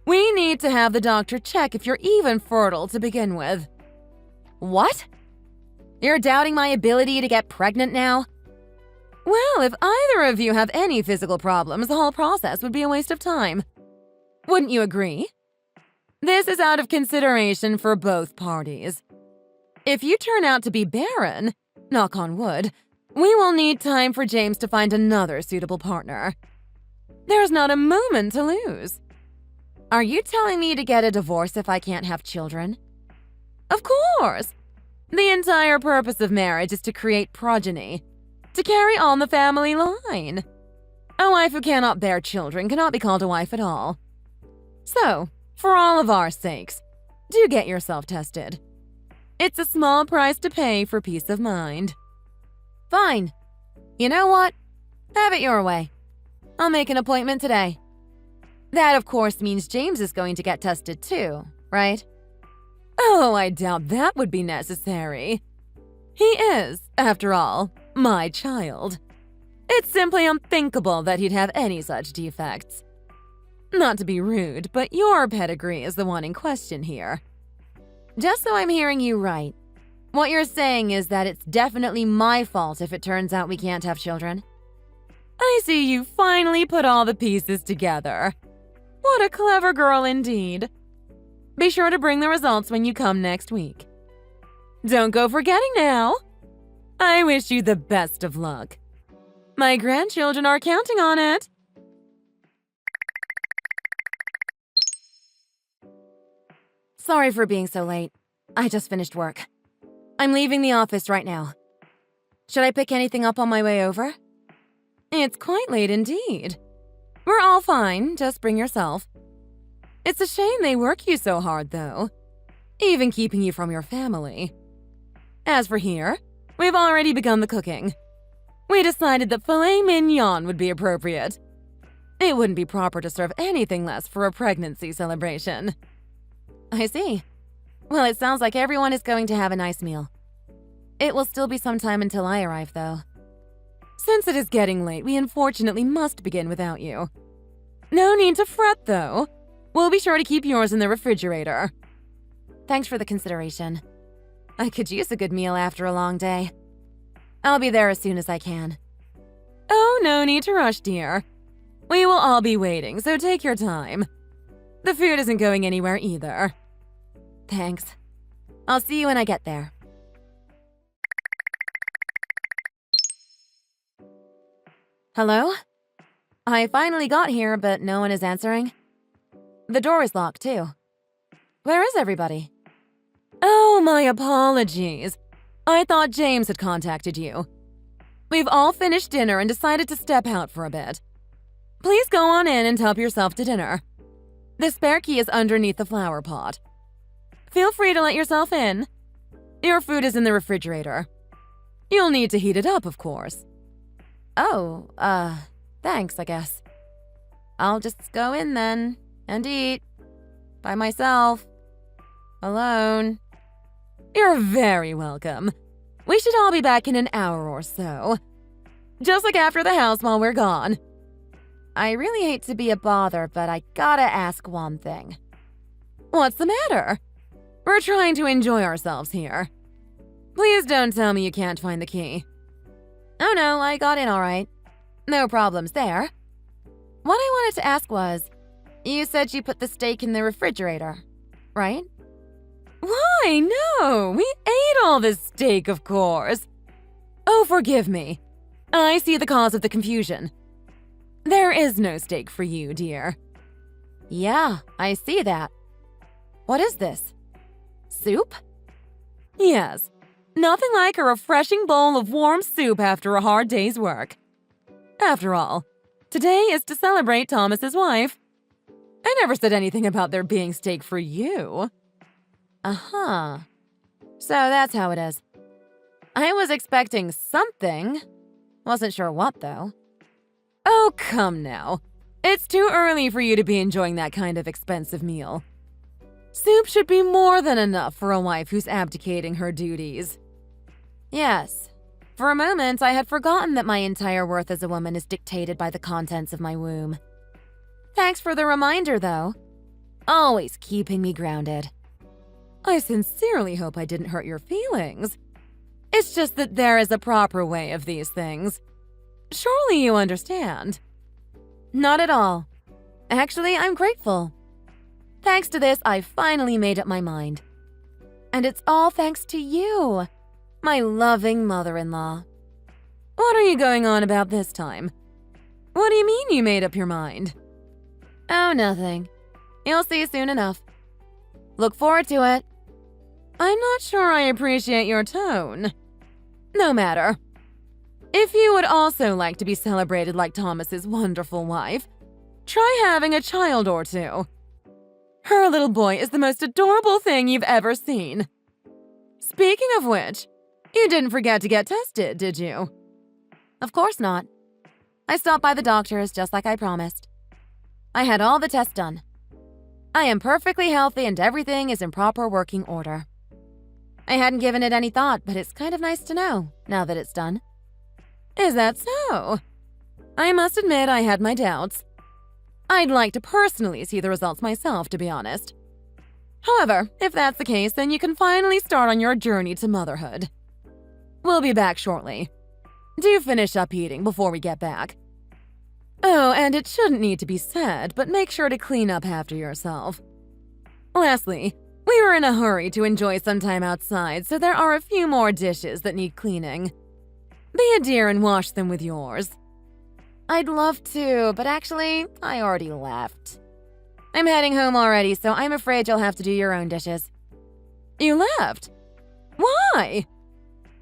We need to have the doctor check if you're even fertile to begin with. What? You're doubting my ability to get pregnant now? Well, if either of you have any physical problems, the whole process would be a waste of time. Wouldn't you agree? This is out of consideration for both parties. If you turn out to be barren, knock on wood, we will need time for James to find another suitable partner. There's not a moment to lose. Are you telling me to get a divorce if I can't have children? Of course! The entire purpose of marriage is to create progeny, to carry on the family line. A wife who cannot bear children cannot be called a wife at all. So, for all of our sakes, do get yourself tested. It's a small price to pay for peace of mind. Fine. You know what? Have it your way. I'll make an appointment today. That, of course, means James is going to get tested too, right? Oh, I doubt that would be necessary. He is, after all, my child. It's simply unthinkable that he'd have any such defects. Not to be rude, but your pedigree is the one in question here. Just so I'm hearing you right, what you're saying is that it's definitely my fault if it turns out we can't have children? I see you finally put all the pieces together. What a clever girl indeed. Be sure to bring the results when you come next week. Don't go forgetting now. I wish you the best of luck. My grandchildren are counting on it. Sorry for being so late. I just finished work. I'm leaving the office right now. Should I pick anything up on my way over? It's quite late indeed. We're all fine, just bring yourself. It's a shame they work you so hard, though, even keeping you from your family. As for here, we've already begun the cooking. We decided that filet mignon would be appropriate. It wouldn't be proper to serve anything less for a pregnancy celebration. I see. Well, it sounds like everyone is going to have a nice meal. It will still be some time until I arrive, though. Since it is getting late, we unfortunately must begin without you. No need to fret, though. We'll be sure to keep yours in the refrigerator. Thanks for the consideration. I could use a good meal after a long day. I'll be there as soon as I can. Oh, no need to rush, dear. We will all be waiting, so take your time. The food isn't going anywhere either. Thanks. I'll see you when I get there. Hello? I finally got here, but no one is answering. The door is locked, too. Where is everybody? Oh, my apologies. I thought James had contacted you. We've all finished dinner and decided to step out for a bit. Please go on in and help yourself to dinner. The spare key is underneath the flower pot. Feel free to let yourself in. Your food is in the refrigerator. You'll need to heat it up, of course. Oh, thanks, I guess. I'll just go in then and eat. By myself. Alone. You're very welcome. We should all be back in an hour or so. Just look after the house while we're gone. I really hate to be a bother, but I gotta ask one thing. What's the matter? We're trying to enjoy ourselves here. Please don't tell me you can't find the key. Oh no, I got in all right. No problems there. What I wanted to ask was, you said you put the steak in the refrigerator, right? Why, no, we ate all this steak, of course. Oh, forgive me. I see the cause of the confusion. There is no steak for you, dear. Yeah, I see that. What is this? Soup? Yes, nothing like a refreshing bowl of warm soup after a hard day's work. After all, today is to celebrate Thomas's wife. I never said anything about there being steak for you. Uh-huh. So that's how it is. I was expecting something. Wasn't sure what, though. Oh, come now. It's too early for you to be enjoying that kind of expensive meal. Soup should be more than enough for a wife who's abdicating her duties. Yes. For a moment, I had forgotten that my entire worth as a woman is dictated by the contents of my womb. Thanks for the reminder, though. Always keeping me grounded. I sincerely hope I didn't hurt your feelings. It's just that there is a proper way of these things. Surely you understand. Not at all. Actually, I'm grateful. Thanks to this, I finally made up my mind. And it's all thanks to you, my loving mother-in-law. What are you going on about this time? What do you mean you made up your mind? Oh, nothing. You'll see soon enough. Look forward to it. I'm not sure I appreciate your tone. No matter. If you would also like to be celebrated like Thomas's wonderful wife, try having a child or two. Her little boy is the most adorable thing you've ever seen. Speaking of which, you didn't forget to get tested, did you? Of course not. I stopped by the doctor's just like I promised. I had all the tests done. I am perfectly healthy and everything is in proper working order. I hadn't given it any thought, but it's kind of nice to know, now that it's done. Is that so? I must admit I had my doubts. I'd like to personally see the results myself, to be honest. However, if that's the case, then you can finally start on your journey to motherhood. We'll be back shortly. Do finish up eating before we get back. Oh, and it shouldn't need to be said, but make sure to clean up after yourself. Lastly, we were in a hurry to enjoy some time outside, so there are a few more dishes that need cleaning. Be a dear and wash them with yours. I'd love to, but actually, I already left. I'm heading home already, so I'm afraid you'll have to do your own dishes. You left? Why?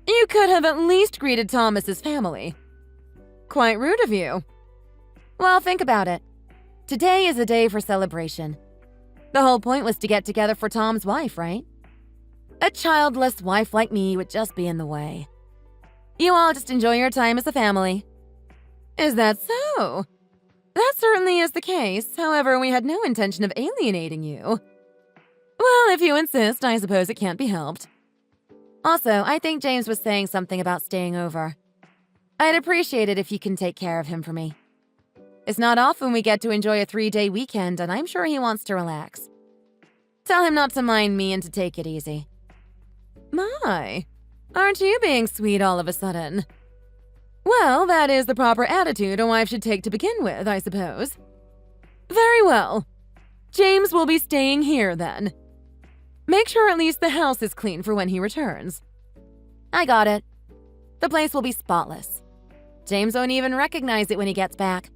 You could have at least greeted Thomas's family. Quite rude of you. Well, think about it. Today is a day for celebration. The whole point was to get together for Tom's wife, right? A childless wife like me would just be in the way. You all just enjoy your time as a family. Is that so? That certainly is the case. However, we had no intention of alienating you. Well, if you insist, I suppose it can't be helped. Also, I think James was saying something about staying over. I'd appreciate it if you can take care of him for me. It's not often we get to enjoy a 3-day weekend, and I'm sure he wants to relax. Tell him not to mind me and to take it easy. My, aren't you being sweet all of a sudden? Well, that is the proper attitude a wife should take to begin with, I suppose. Very well. James will be staying here then. Make sure at least the house is clean for when he returns. I got it. The place will be spotless. James won't even recognize it when he gets back.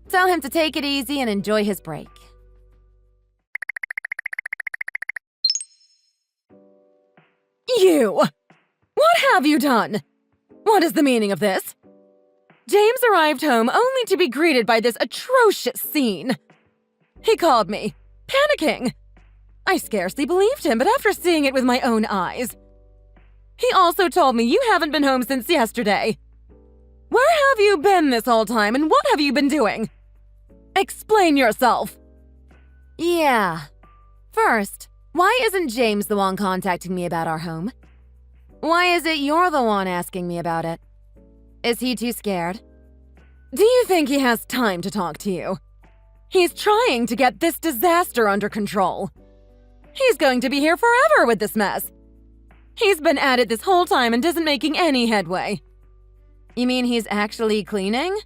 Tell him to take it easy and enjoy his break. You! What have you done? What is the meaning of this? James arrived home only to be greeted by this atrocious scene. He called me, panicking. I scarcely believed him, but after seeing it with my own eyes. He also told me you haven't been home since yesterday. Where have you been this whole time, and what have you been doing? Explain yourself. Yeah. First, why isn't James the one contacting me about our home? Why is it you're the one asking me about it? Is he too scared? Do you think he has time to talk to you? He's trying to get this disaster under control. He's going to be here forever with this mess. He's been at it this whole time and isn't making any headway. You mean he's actually cleaning?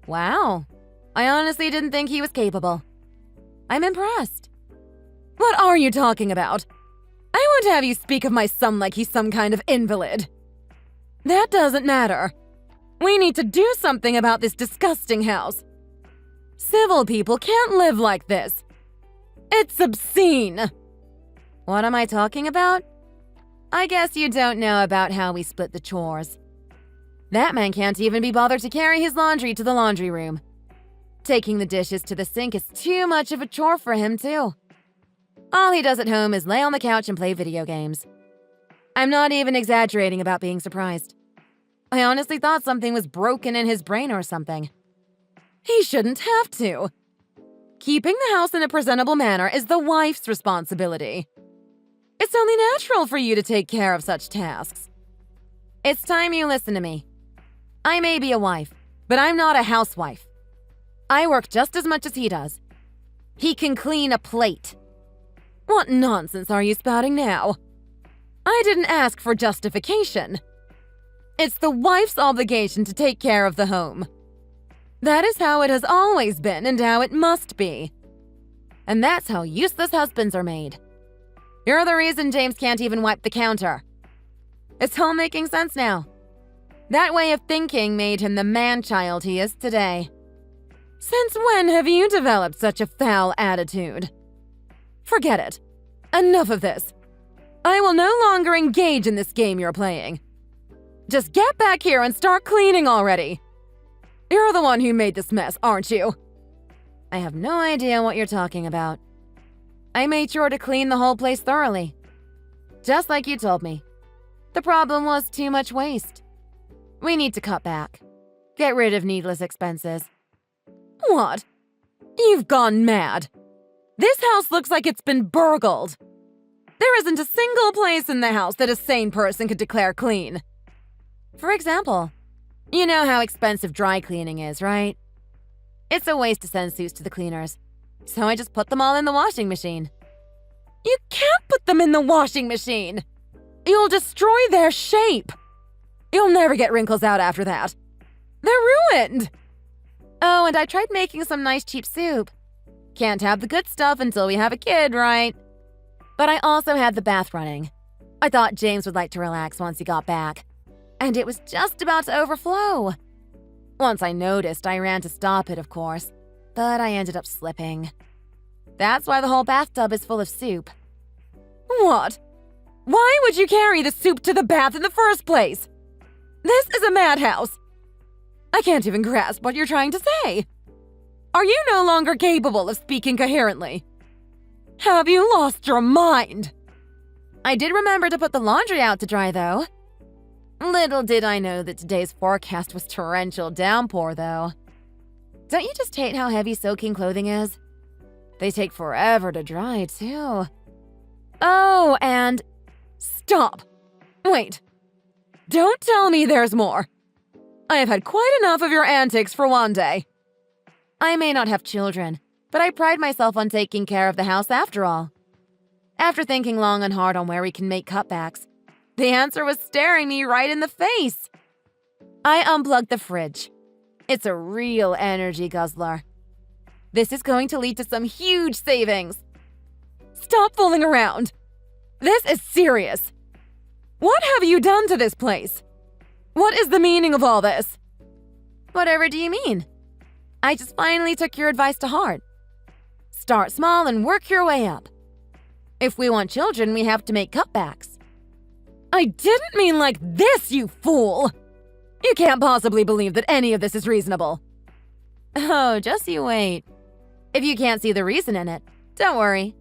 Wow. I honestly didn't think he was capable. I'm impressed. What are you talking about? I won't have you speak of my son like he's some kind of invalid. That doesn't matter. We need to do something about this disgusting house. Civil people can't live like this. It's obscene. What am I talking about? I guess you don't know about how we split the chores. That man can't even be bothered to carry his laundry to the laundry room. Taking the dishes to the sink is too much of a chore for him, too. All he does at home is lay on the couch and play video games. I'm not even exaggerating about being surprised. I honestly thought something was broken in his brain or something. He shouldn't have to. Keeping the house in a presentable manner is the wife's responsibility. It's only natural for you to take care of such tasks. It's time you listen to me. I may be a wife, but I'm not a housewife. I work just as much as he does. He can clean a plate. What nonsense are you spouting now? I didn't ask for justification. It's the wife's obligation to take care of the home. That is how it has always been and how it must be. And that's how useless husbands are made. You're the reason James can't even wipe the counter. It's all making sense now. That way of thinking made him the man-child he is today. Since when have you developed such a foul attitude? Forget it. Enough of this. I will no longer engage in this game you're playing. Just get back here and start cleaning already. You're the one who made this mess, aren't you? I have no idea what you're talking about. I made sure to clean the whole place thoroughly. Just like you told me. The problem was too much waste. We need to cut back. Get rid of needless expenses. What? You've gone mad. This house looks like it's been burgled. There isn't a single place in the house that a sane person could declare clean. For example, you know how expensive dry cleaning is, right? It's a waste to send suits to the cleaners, so I just put them all in the washing machine. You can't put them in the washing machine. You'll destroy their shape. You'll never get wrinkles out after that. They're ruined. Oh, and I tried making some nice cheap soup. Can't have the good stuff until we have a kid, right? But I also had the bath running. I thought James would like to relax once he got back. And it was just about to overflow. Once I noticed, I ran to stop it, of course. But I ended up slipping. That's why the whole bathtub is full of soup. What? Why would you carry the soup to the bath in the first place? This is a madhouse. I can't even grasp what you're trying to say. Are you no longer capable of speaking coherently? Have you lost your mind? I did remember to put the laundry out to dry, though. Little did I know that today's forecast was torrential downpour, though. Don't you just hate how heavy soaking clothing is? They take forever to dry, too. Oh, and... Stop. Wait. Don't tell me there's more. I have had quite enough of your antics for one day. I may not have children, but I pride myself on taking care of the house after all. After thinking long and hard on where we can make cutbacks, the answer was staring me right in the face. I unplugged the fridge. It's a real energy guzzler. This is going to lead to some huge savings. Stop fooling around. This is serious. What have you done to this place? What is the meaning of all this? Whatever do you mean? I just finally took your advice to heart. Start small and work your way up. If we want children, we have to make cutbacks. I didn't mean like this, you fool! You can't possibly believe that any of this is reasonable. Oh, just you wait. If you can't see the reason in it, don't worry.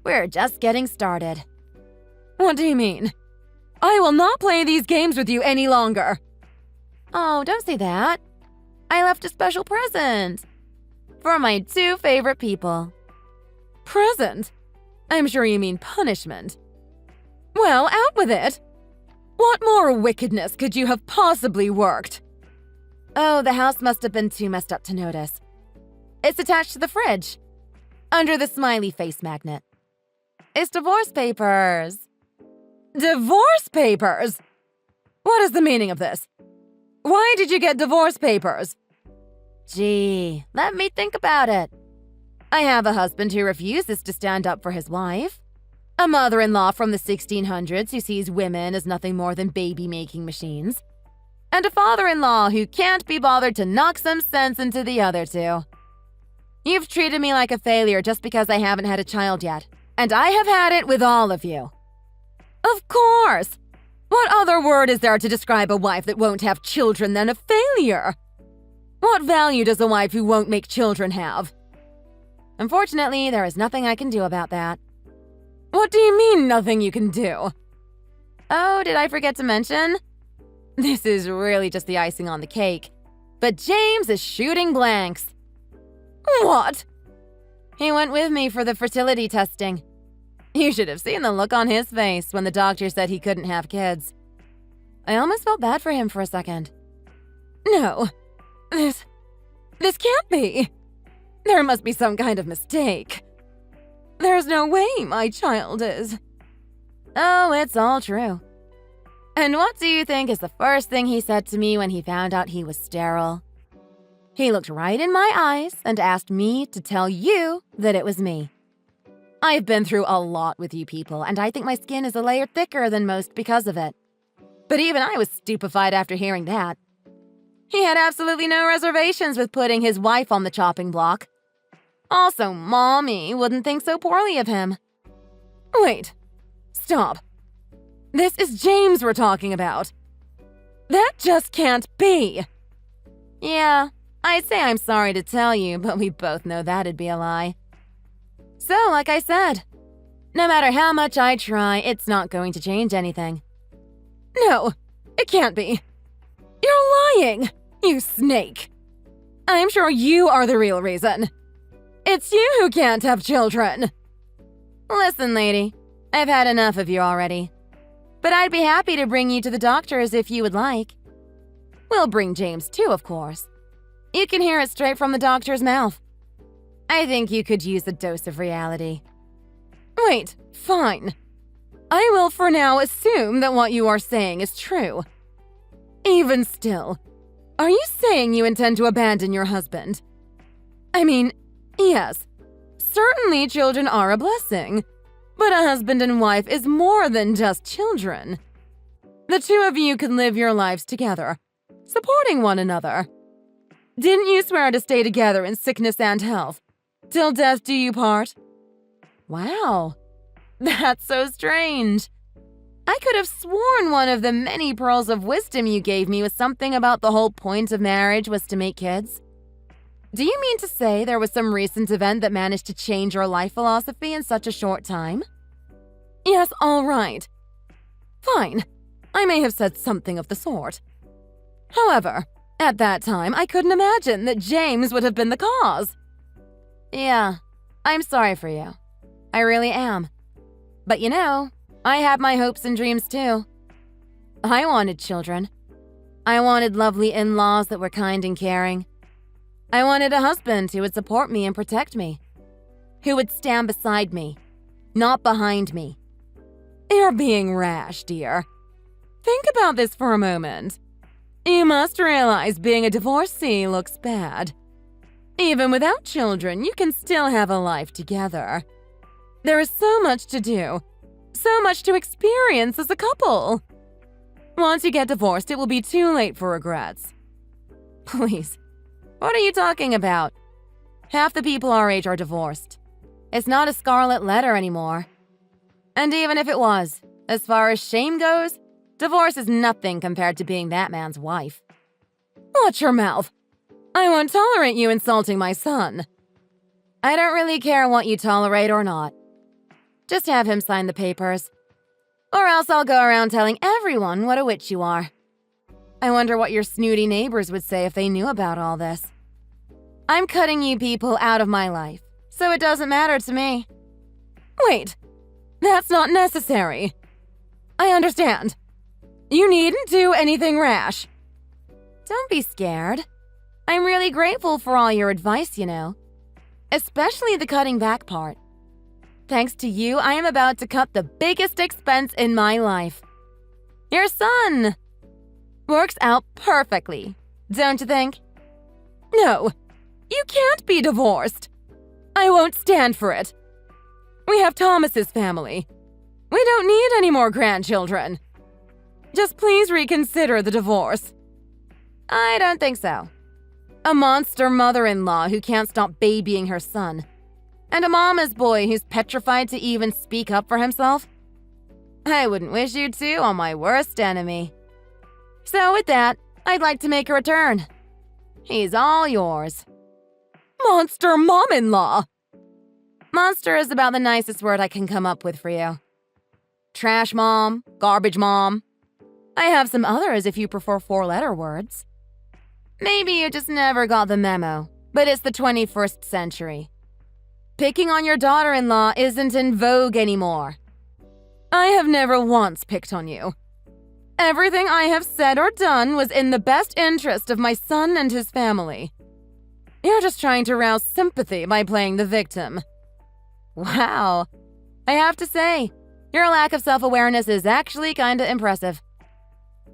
We're just getting started. What do you mean? I will not play these games with you any longer. Oh, don't say that. I left a special present. For my 2 favorite people. Present? I'm sure you mean punishment. Well, out with it. What more wickedness could you have possibly worked? Oh, the house must have been too messed up to notice. It's attached to the fridge, under the smiley face magnet. It's divorce papers. Divorce papers? What is the meaning of this? Why did you get divorce papers? Gee, let me think about it. I have a husband who refuses to stand up for his wife, a mother-in-law from the 1600s who sees women as nothing more than baby-making machines, and a father-in-law who can't be bothered to knock some sense into the other 2. You've treated me like a failure just because I haven't had a child yet, and I have had it with all of you. Of course! What other word is there to describe a wife that won't have children than a failure? What value does a wife who won't make children have? Unfortunately, there is nothing I can do about that. What do you mean, nothing you can do? Oh, did I forget to mention? This is really just the icing on the cake. But James is shooting blanks. What? He went with me for the fertility testing. You should have seen the look on his face when the doctor said he couldn't have kids. I almost felt bad for him for a second. No, this can't be. There must be some kind of mistake. There's no way my child is. Oh, it's all true. And what do you think is the first thing he said to me when he found out he was sterile? He looked right in my eyes and asked me to tell you that it was me. I've been through a lot with you people, and I think my skin is a layer thicker than most because of it. But even I was stupefied after hearing that. He had absolutely no reservations with putting his wife on the chopping block. Also, Mommy wouldn't think so poorly of him. Wait. Stop. This is James we're talking about. That just can't be. Yeah, I'd say I'm sorry to tell you, but we both know that'd be a lie. So, like I said, no matter how much I try, it's not going to change anything. No, it can't be. You're lying, you snake. I'm sure you are the real reason. It's you who can't have children. Listen, lady, I've had enough of you already. But I'd be happy to bring you to the doctors if you would like. We'll bring James too, of course. You can hear it straight from the doctor's mouth. I think you could use a dose of reality. Wait, fine. I will for now assume that what you are saying is true. Even still, are you saying you intend to abandon your husband? I mean, yes, certainly children are a blessing, but a husband and wife is more than just children. The 2 of you can live your lives together, supporting one another. Didn't you swear to stay together in sickness and health? Till death do you part? Wow, that's so strange. I could have sworn one of the many pearls of wisdom you gave me was something about the whole point of marriage was to make kids. Do you mean to say there was some recent event that managed to change your life philosophy in such a short time? Yes, all right. Fine, I may have said something of the sort. However, at that time, I couldn't imagine that James would have been the cause. Yeah, I'm sorry for you. I really am. But you know, I had my hopes and dreams too. I wanted children. I wanted lovely in-laws that were kind and caring. I wanted a husband who would support me and protect me, who would stand beside me, not behind me. You're being rash, dear. Think about this for a moment. You must realize being a divorcee looks bad. Even without children, you can still have a life together. There is so much to do, so much to experience as a couple. Once you get divorced, it will be too late for regrets. Please, what are you talking about? Half the people our age are divorced. It's not a scarlet letter anymore. And even if it was, as far as shame goes, divorce is nothing compared to being that man's wife. Watch your mouth. I won't tolerate you insulting my son. I don't really care what you tolerate or not. Just have him sign the papers. Or else I'll go around telling everyone what a witch you are. I wonder what your snooty neighbors would say if they knew about all this. I'm cutting you people out of my life, so it doesn't matter to me. Wait, that's not necessary. I understand. You needn't do anything rash. Don't be scared. I'm really grateful for all your advice, you know. Especially the cutting back part. Thanks to you, I am about to cut the biggest expense in my life. Your son! Works out perfectly, don't you think? No, you can't be divorced. I won't stand for it. We have Thomas's family. We don't need any more grandchildren. Just please reconsider the divorce. I don't think so. A monster mother-in-law who can't stop babying her son. And a mama's boy who's petrified to even speak up for himself. I wouldn't wish you two on my worst enemy. So with that, I'd like to make a return. He's all yours. Monster mom-in-law! Monster is about the nicest word I can come up with for you. Trash mom, garbage mom. I have some others if you prefer four-letter words. Maybe you just never got the memo, but it's the 21st century. Picking on your daughter-in-law isn't in vogue anymore. I have never once picked on you. Everything I have said or done was in the best interest of my son and his family. You're just trying to rouse sympathy by playing the victim. Wow. I have to say, your lack of self-awareness is actually kinda impressive.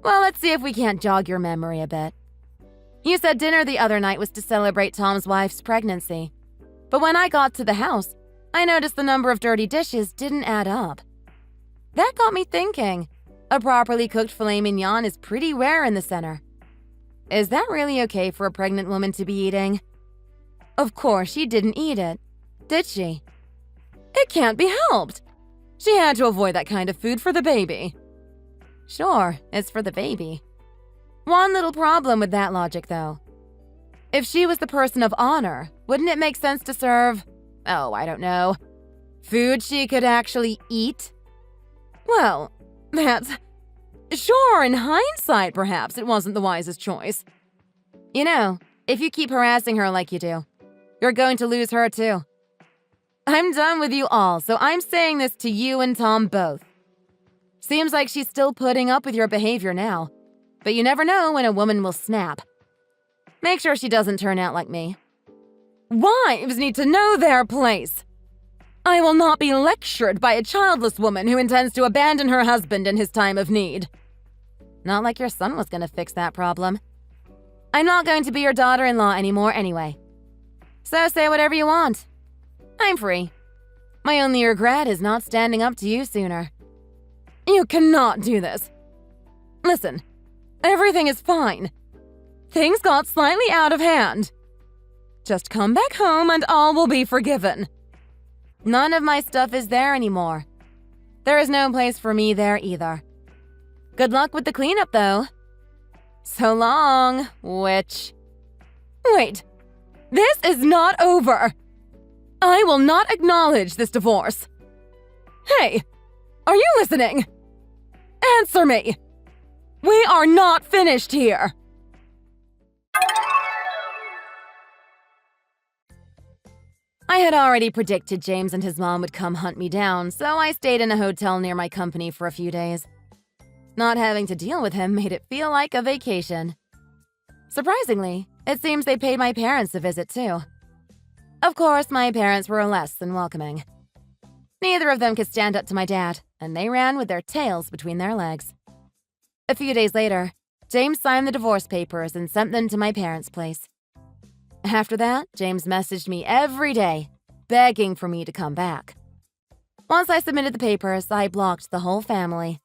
Well, let's see if we can't jog your memory a bit. You said dinner the other night was to celebrate Tom's wife's pregnancy. But when I got to the house, I noticed the number of dirty dishes didn't add up. That got me thinking. A properly cooked filet mignon is pretty rare in the center. Is that really okay for a pregnant woman to be eating? Of course, she didn't eat it, did she? It can't be helped. She had to avoid that kind of food for the baby. Sure, it's for the baby. One little problem with that logic, though. If she was the person of honor, wouldn't it make sense to serve, oh, I don't know, food she could actually eat? Well, that's... Sure, in hindsight, perhaps it wasn't the wisest choice. You know, if you keep harassing her like you do, you're going to lose her too. I'm done with you all, so I'm saying this to you and Tom both. Seems like she's still putting up with your behavior now, but you never know when a woman will snap. Make sure she doesn't turn out like me. Wives need to know their place. I will not be lectured by a childless woman who intends to abandon her husband in his time of need. Not like your son was going to fix that problem. I'm not going to be your daughter-in-law anymore anyway. So say whatever you want. I'm free. My only regret is not standing up to you sooner. You cannot do this. Listen, everything is fine. Things got slightly out of hand. Just come back home and all will be forgiven. None of my stuff is there anymore. There is no place for me there either. Good luck with the cleanup, though. So long, witch. Wait, this is not over. I will not acknowledge this divorce. Hey, are you listening? Answer me. We are not finished here. I had already predicted James and his mom would come hunt me down, so I stayed in a hotel near my company for a few days. Not having to deal with him made it feel like a vacation. Surprisingly, It seems they paid my parents a visit, too. Of course, my parents were less than welcoming. Neither of them could stand up to my dad, and they ran with their tails between their legs. A few days later, James signed the divorce papers and sent them to my parents' place. After that, James messaged me every day, begging for me to come back. Once I submitted the papers, I blocked the whole family.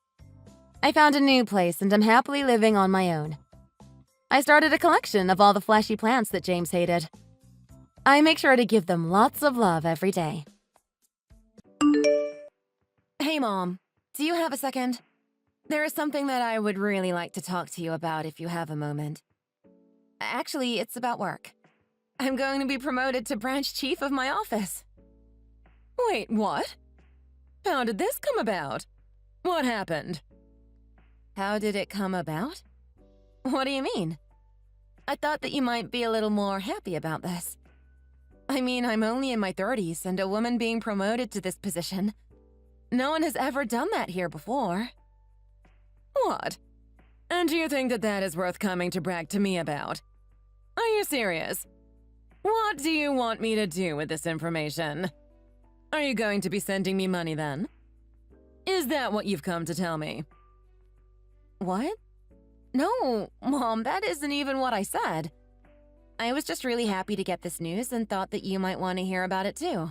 I found a new place and am happily living on my own. I started a collection of all the flashy plants that James hated. I make sure to give them lots of love every day. Hey, Mom, do you have a second? There is something that I would really like to talk to you about if you have a moment. Actually, it's about work. I'm going to be promoted to branch chief of my office. Wait, what? How did this come about? What happened? How did it come about? What do you mean? I thought that you might be a little more happy about this. I mean, I'm only in my 30s and a woman being promoted to this position. No one has ever done that here before. What? And do you think that that is worth coming to brag to me about? Are you serious? What do you want me to do with this information? Are you going to be sending me money then? Is that what you've come to tell me? What? No, Mom, that isn't even what I said. I was just really happy to get this news and thought that you might want to hear about it too.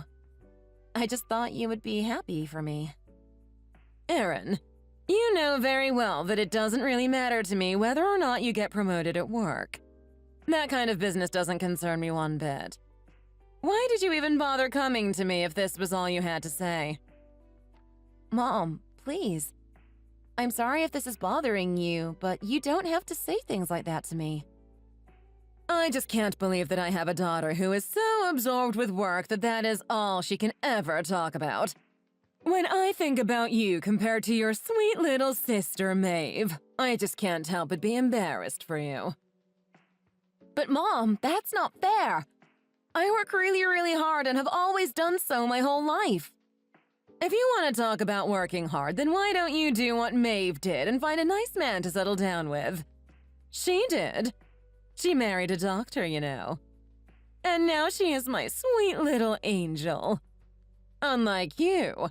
I just thought you would be happy for me. Erin, you know very well that it doesn't really matter to me whether or not you get promoted at work. That kind of business doesn't concern me one bit. Why did you even bother coming to me if this was all you had to say? Mom, please. I'm sorry if this is bothering you, but you don't have to say things like that to me. I just can't believe that I have a daughter who is so absorbed with work that that is all she can ever talk about. When I think about you compared to your sweet little sister, Maeve, I just can't help but be embarrassed for you. But Mom, that's not fair. I work really, really hard and have always done so my whole life. If you want to talk about working hard, then why don't you do what Maeve did and find a nice man to settle down with? She did. She married a doctor, you know. And now she is my sweet little angel. Unlike you.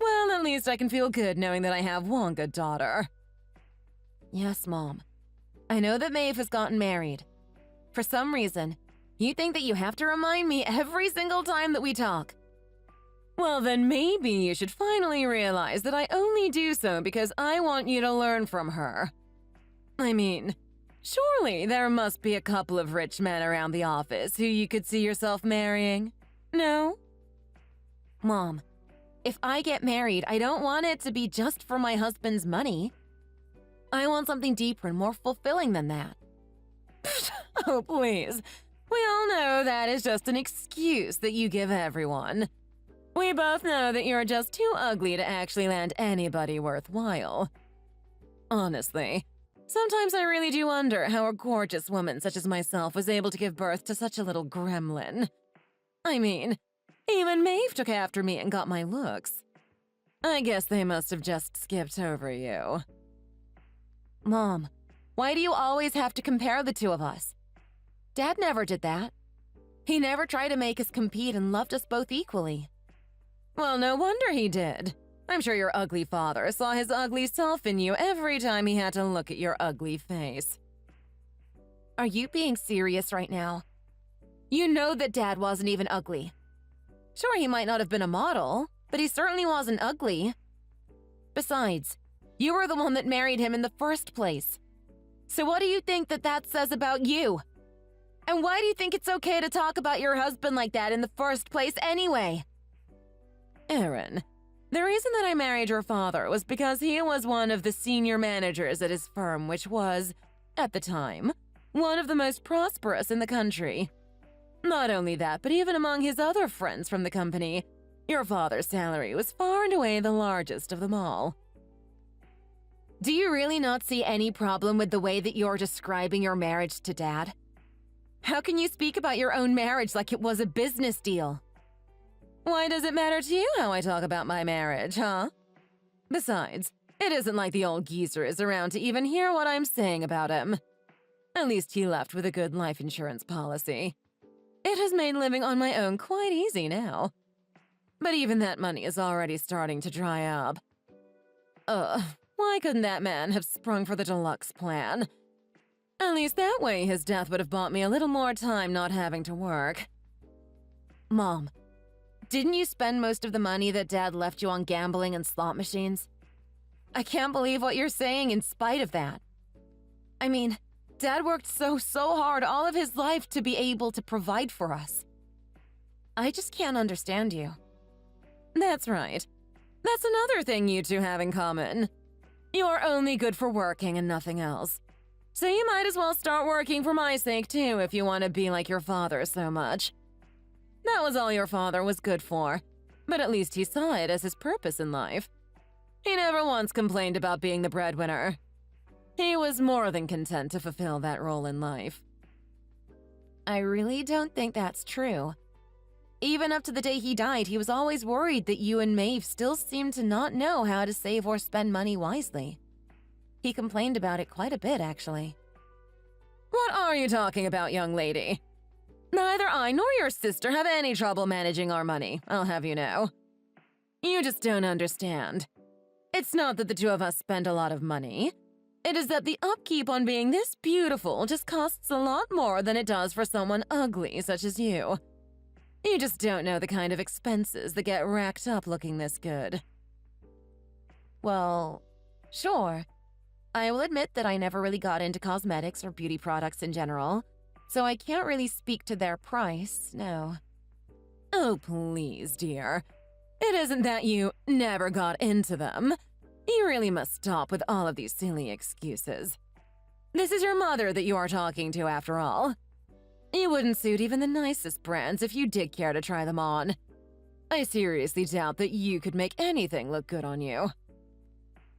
Well, at least I can feel good knowing that I have one good daughter. Yes, Mom. I know that Maeve has gotten married. For some reason, you think that you have to remind me every single time that we talk. Well, then maybe you should finally realize that I only do so because I want you to learn from her. I mean, surely there must be a couple of rich men around the office who you could see yourself marrying. No? Mom, if I get married, I don't want it to be just for my husband's money. I want something deeper and more fulfilling than that. Oh, please. We all know that is just an excuse that you give everyone. We both know that you're just too ugly to actually land anybody worthwhile. Honestly, sometimes I really do wonder how a gorgeous woman such as myself was able to give birth to such a little gremlin. I mean, even Maeve took after me and got my looks. I guess they must have just skipped over you. Mom, why do you always have to compare the two of us? Dad never did that. He never tried to make us compete and loved us both equally. Well, no wonder he did. I'm sure your ugly father saw his ugly self in you every time he had to look at your ugly face. Are you being serious right now? You know that Dad wasn't even ugly. Sure, he might not have been a model, but he certainly wasn't ugly. Besides, you were the one that married him in the first place. So what do you think that that says about you? And why do you think it's okay to talk about your husband like that in the first place anyway? Erin, the reason that I married your father was because he was one of the senior managers at his firm, which was, at the time, one of the most prosperous in the country. Not only that, but even among his other friends from the company, your father's salary was far and away the largest of them all. Do you really not see any problem with the way that you're describing your marriage to Dad? How can you speak about your own marriage like it was a business deal? Why does it matter to you how I talk about my marriage, huh? Besides, it isn't like the old geezer is around to even hear what I'm saying about him. At least he left with a good life insurance policy. It has made living on my own quite easy now. But even that money is already starting to dry up. Why couldn't that man have sprung for the deluxe plan? At least that way his death would have bought me a little more time not having to work. Mom, didn't you spend most of the money that Dad left you on gambling and slot machines? I can't believe what you're saying in spite of that. I mean, Dad worked so hard all of his life to be able to provide for us. I just can't understand you. That's right. That's another thing you two have in common. You're only good for working and nothing else. So you might as well start working for my sake too if you want to be like your father so much. That was all your father was good for, but at least he saw it as his purpose in life. He never once complained about being the breadwinner. He was more than content to fulfill that role in life. I really don't think that's true. Even up to the day he died, he was always worried that you and Maeve still seemed to not know how to save or spend money wisely. He complained about it quite a bit, actually. What are you talking about, young lady? Neither I nor your sister have any trouble managing our money, I'll have you know. You just don't understand. It's not that the two of us spend a lot of money. It is that the upkeep on being this beautiful just costs a lot more than it does for someone ugly such as you. You just don't know the kind of expenses that get racked up looking this good. Well, sure. I will admit that I never really got into cosmetics or beauty products in general, so I can't really speak to their price, no. Oh, please, dear. It isn't that you never got into them. You really must stop with all of these silly excuses. This is your mother that you are talking to, after all. You wouldn't suit even the nicest brands if you did care to try them on. I seriously doubt that you could make anything look good on you.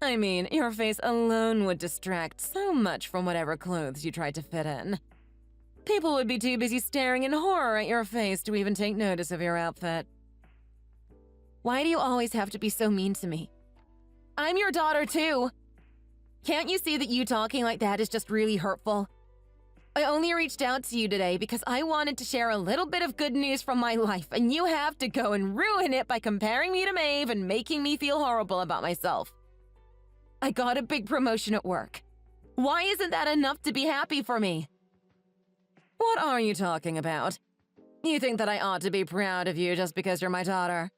I mean, your face alone would distract so much from whatever clothes you tried to fit in. People would be too busy staring in horror at your face to even take notice of your outfit. Why do you always have to be so mean to me? I'm your daughter, too. Can't you see that you talking like that is just really hurtful? I only reached out to you today because I wanted to share a little bit of good news from my life, and you have to go and ruin it by comparing me to Maeve and making me feel horrible about myself. I got a big promotion at work. Why isn't that enough to be happy for me? What are you talking about? You think that I ought to be proud of you just because you're my daughter?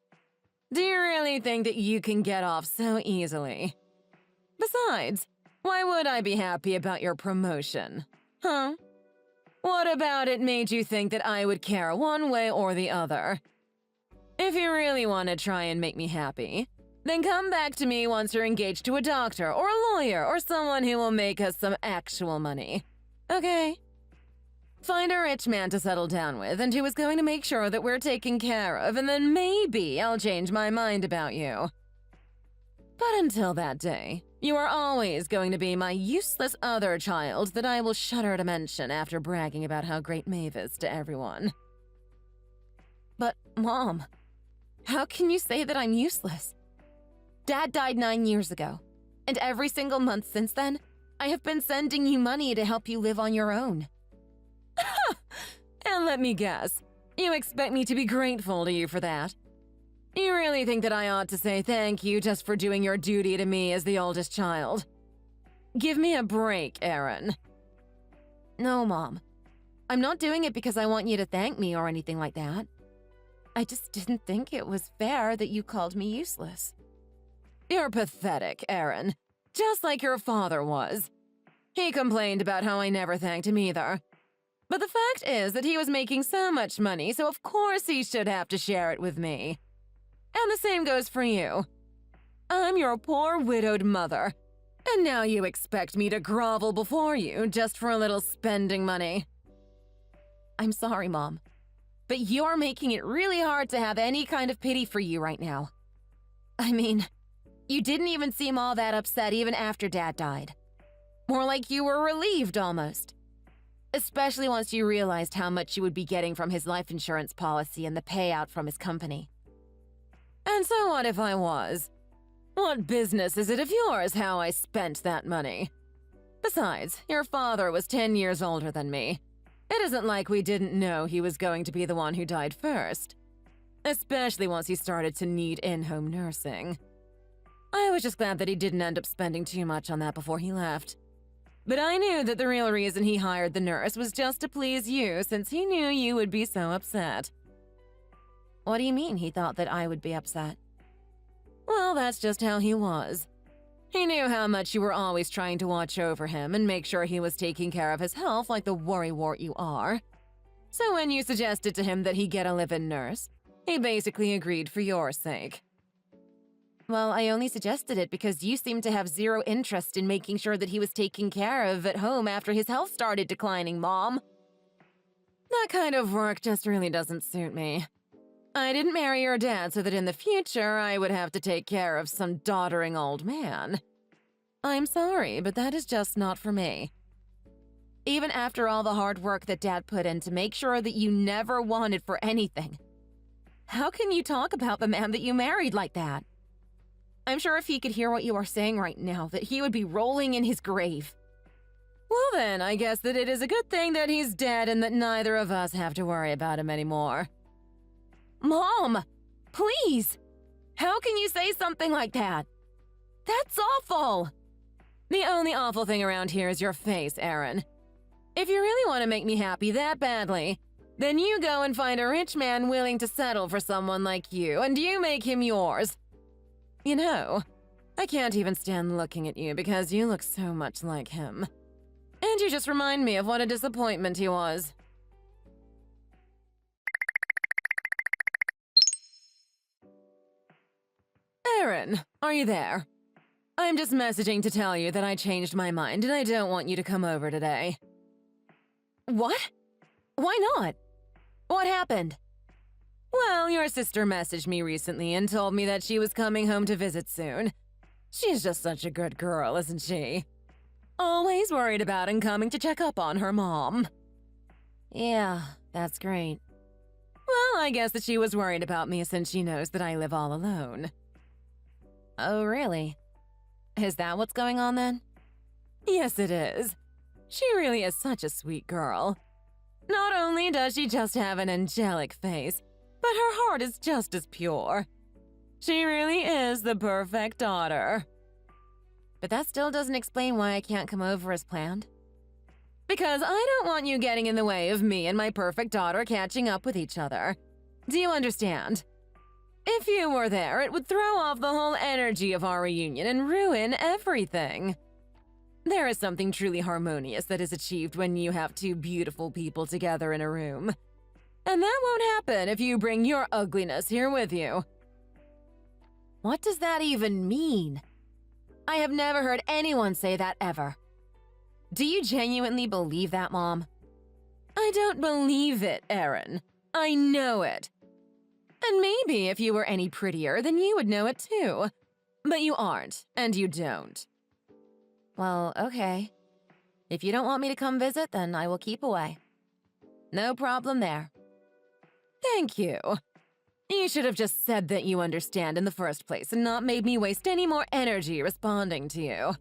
Do you really think that you can get off so easily? Besides, why would I be happy about your promotion? Huh? What about it made you think that I would care one way or the other? If you really want to try and make me happy, then come back to me once you're engaged to a doctor or a lawyer or someone who will make us some actual money. Okay? Find a rich man to settle down with and who is going to make sure that we're taken care of, and then maybe I'll change my mind about you. But until that day, you are always going to be my useless other child that I will shudder to mention after bragging about how great Maeve is to everyone. But, Mom, how can you say that I'm useless? Dad died 9 years ago, and every single month since then, I have been sending you money to help you live on your own. And let me guess, you expect me to be grateful to you for that? You really think that I ought to say thank you just for doing your duty to me as the oldest child? Give me a break, Erin. No, Mom. I'm not doing it because I want you to thank me or anything like that. I just didn't think it was fair that you called me useless. You're pathetic, Erin. Just like your father was. He complained about how I never thanked him either. But the fact is that he was making so much money, so of course he should have to share it with me. And the same goes for you. I'm your poor widowed mother, and now you expect me to grovel before you just for a little spending money. I'm sorry, Mom, but you're making it really hard to have any kind of pity for you right now. I mean, you didn't even seem all that upset even after Dad died. More like you were relieved almost. Especially once you realized how much you would be getting from his life insurance policy and the payout from his company. And so what if I was? What business is it of yours how I spent that money? Besides, your father was 10 years older than me. It isn't like we didn't know he was going to be the one who died first. Especially once he started to need in-home nursing. I was just glad that he didn't end up spending too much on that before he left. But I knew that the real reason he hired the nurse was just to please you, since he knew you would be so upset. What do you mean he thought that I would be upset? Well, that's just how he was. He knew how much you were always trying to watch over him and make sure he was taking care of his health like the worrywart you are. So when you suggested to him that he get a live-in nurse, he basically agreed for your sake. Well, I only suggested it because you seemed to have zero interest in making sure that he was taken care of at home after his health started declining, Mom. That kind of work just really doesn't suit me. I didn't marry your dad so that in the future I would have to take care of some doddering old man. I'm sorry, but that is just not for me. Even after all the hard work that Dad put in to make sure that you never wanted for anything, how can you talk about the man that you married like that? I'm sure if he could hear what you are saying right now, that he would be rolling in his grave. Well then, I guess that it is a good thing that he's dead and that neither of us have to worry about him anymore. Mom! Please! How can you say something like that? That's awful! The only awful thing around here is your face, Aaron. If you really want to make me happy that badly, then you go and find a rich man willing to settle for someone like you, and you make him yours. You know, I can't even stand looking at you because you look so much like him. And you just remind me of what a disappointment he was. Aaron, are you there? I'm just messaging to tell you that I changed my mind and I don't want you to come over today. What? Why not? What happened? Well, your sister messaged me recently and told me that she was coming home to visit soon. She's just such a good girl, isn't she? Always worried about and coming to check up on her mom. Yeah, that's great. Well, I guess that she was worried about me since she knows that I live all alone. Oh, really? Is that what's going on then? Yes, it is. She really is such a sweet girl. Not only does she just have an angelic face, but her heart is just as pure. She really is the perfect daughter. But that still doesn't explain why I can't come over as planned. Because I don't want you getting in the way of me and my perfect daughter catching up with each other. Do you understand? If you were there, it would throw off the whole energy of our reunion and ruin everything. There is something truly harmonious that is achieved when you have two beautiful people together in a room. And that won't happen if you bring your ugliness here with you. What does that even mean? I have never heard anyone say that ever. Do you genuinely believe that, Mom? I don't believe it, Erin. I know it. And maybe if you were any prettier, then you would know it too. But you aren't, and you don't. Well, okay. If you don't want me to come visit, then I will keep away. No problem there. Thank you. You should have just said that you understand in the first place and not made me waste any more energy responding to you.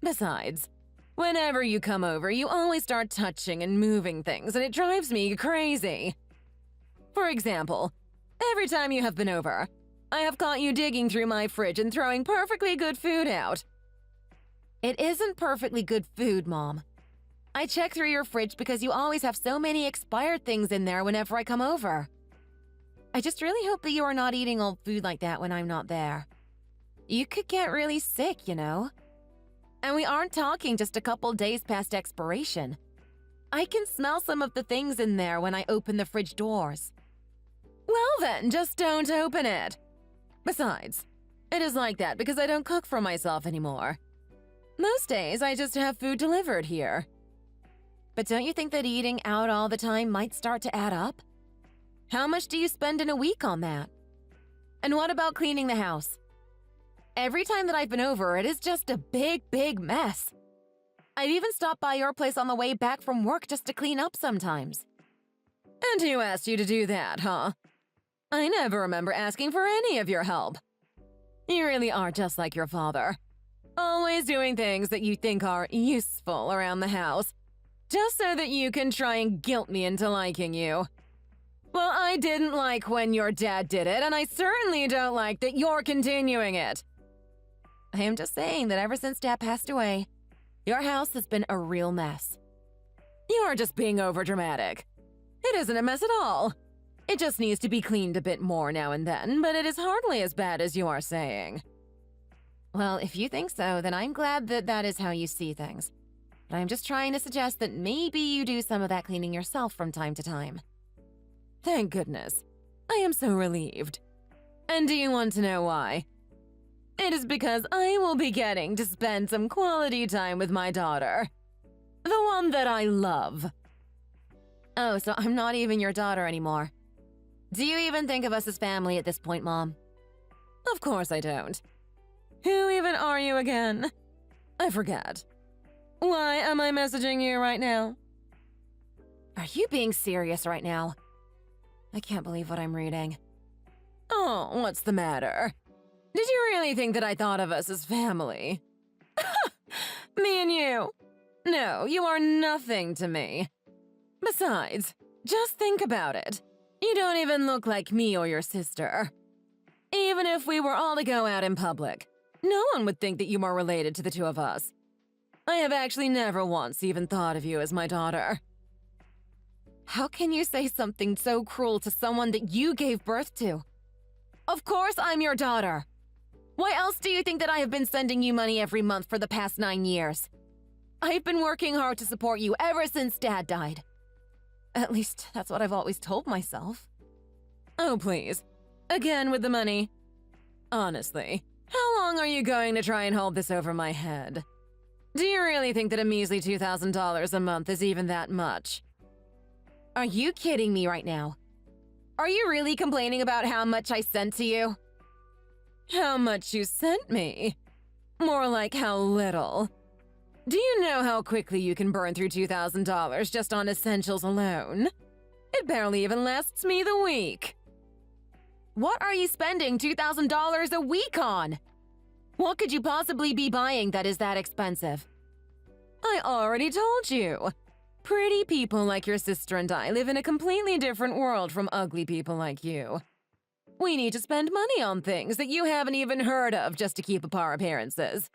Besides, whenever you come over, you always start touching and moving things, and it drives me crazy. For example, every time you have been over, I have caught you digging through my fridge and throwing perfectly good food out. It isn't perfectly good food, Mom. I check through your fridge because you always have so many expired things in there whenever I come over. I just really hope that you are not eating old food like that when I'm not there. You could get really sick, you know. And we aren't talking just a couple days past expiration. I can smell some of the things in there when I open the fridge doors. Well then, just don't open it. Besides, it is like that because I don't cook for myself anymore. Most days, I just have food delivered here. But don't you think that eating out all the time might start to add up? How much do you spend in a week on that? And what about cleaning the house? Every time that I've been over, it is just a big mess. I've even stopped by your place on the way back from work just to clean up sometimes. And who asked you to do that, huh? I never remember asking for any of your help. You really are just like your father. Always doing things that you think are useful around the house, just so that you can try and guilt me into liking you. Well, I didn't like when your dad did it, and I certainly don't like that you're continuing it. I am just saying that ever since Dad passed away, your house has been a real mess. You're just being overdramatic. It isn't a mess at all. It just needs to be cleaned a bit more now and then, but it is hardly as bad as you are saying. Well, if you think so, then I'm glad that that is how you see things. But I'm just trying to suggest that maybe you do some of that cleaning yourself from time to time. Thank goodness. I am so relieved. And do you want to know why? It is because I will be getting to spend some quality time with my daughter. The one that I love. Oh, so I'm not even your daughter anymore. Do you even think of us as family at this point, Mom? Of course I don't. Who even are you again? I forget. Why am I messaging you right now? Are you being serious right now? I can't believe what I'm reading. Oh, what's the matter? Did you really think that I thought of us as family? Me and you? No, you are nothing to me. Besides, just think about it. You don't even look like me or your sister. Even if we were all to go out in public, no one would think that you are related to the two of us. I have actually never once even thought of you as my daughter. How can you say something so cruel to someone that you gave birth to? Of course I'm your daughter. Why else do you think that I have been sending you money every month for the past 9 years? I've been working hard to support you ever since Dad died. At least that's what I've always told myself. Oh, please. Again with the money. Honestly, how long are you going to try and hold this over my head? Do you really think that a measly $2,000 a month is even that much? Are you kidding me right now? Are you really complaining about how much I sent to you? How much you sent me? More like how little. Do you know how quickly you can burn through $2,000 just on essentials alone? It barely even lasts me the week. What are you spending $2,000 a week on? What could you possibly be buying that is that expensive? I already told you. Pretty people like your sister and I live in a completely different world from ugly people like you. We need to spend money on things that you haven't even heard of just to keep up our appearances.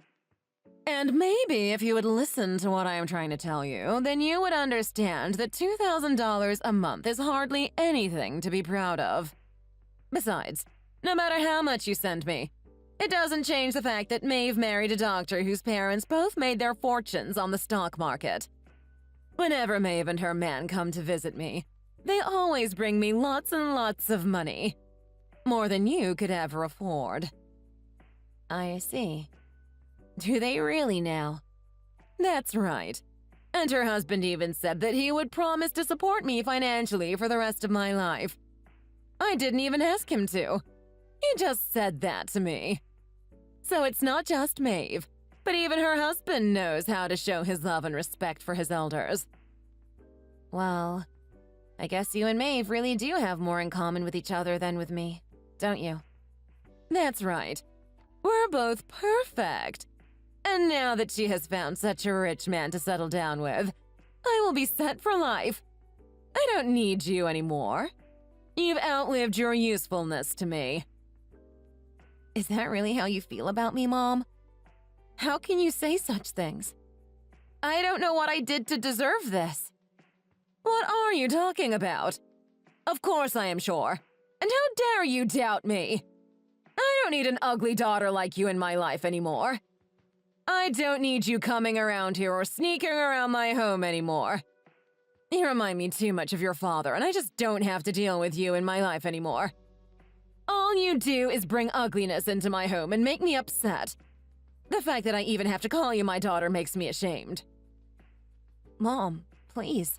And maybe if you would listen to what I am trying to tell you, then you would understand that $2,000 a month is hardly anything to be proud of. Besides, no matter how much you send me, it doesn't change the fact that Maeve married a doctor whose parents both made their fortunes on the stock market. Whenever Maeve and her man come to visit me, they always bring me lots and lots of money. More than you could ever afford. I see. Do they really now? That's right. And her husband even said that he would promise to support me financially for the rest of my life. I didn't even ask him to. He just said that to me. So it's not just Maeve, but even her husband knows how to show his love and respect for his elders. Well, I guess you and Maeve really do have more in common with each other than with me, don't you? That's right. We're both perfect. And now that she has found such a rich man to settle down with, I will be set for life. I don't need you anymore. You've outlived your usefulness to me. Is that really how you feel about me, Mom? How can you say such things? I don't know what I did to deserve this. What are you talking about? Of course I am sure. And how dare you doubt me? I don't need an ugly daughter like you in my life anymore. I don't need you coming around here or sneaking around my home anymore. You remind me too much of your father, and I just don't have to deal with you in my life anymore. All you do is bring ugliness into my home and make me upset. The fact that I even have to call you my daughter makes me ashamed. Mom, please.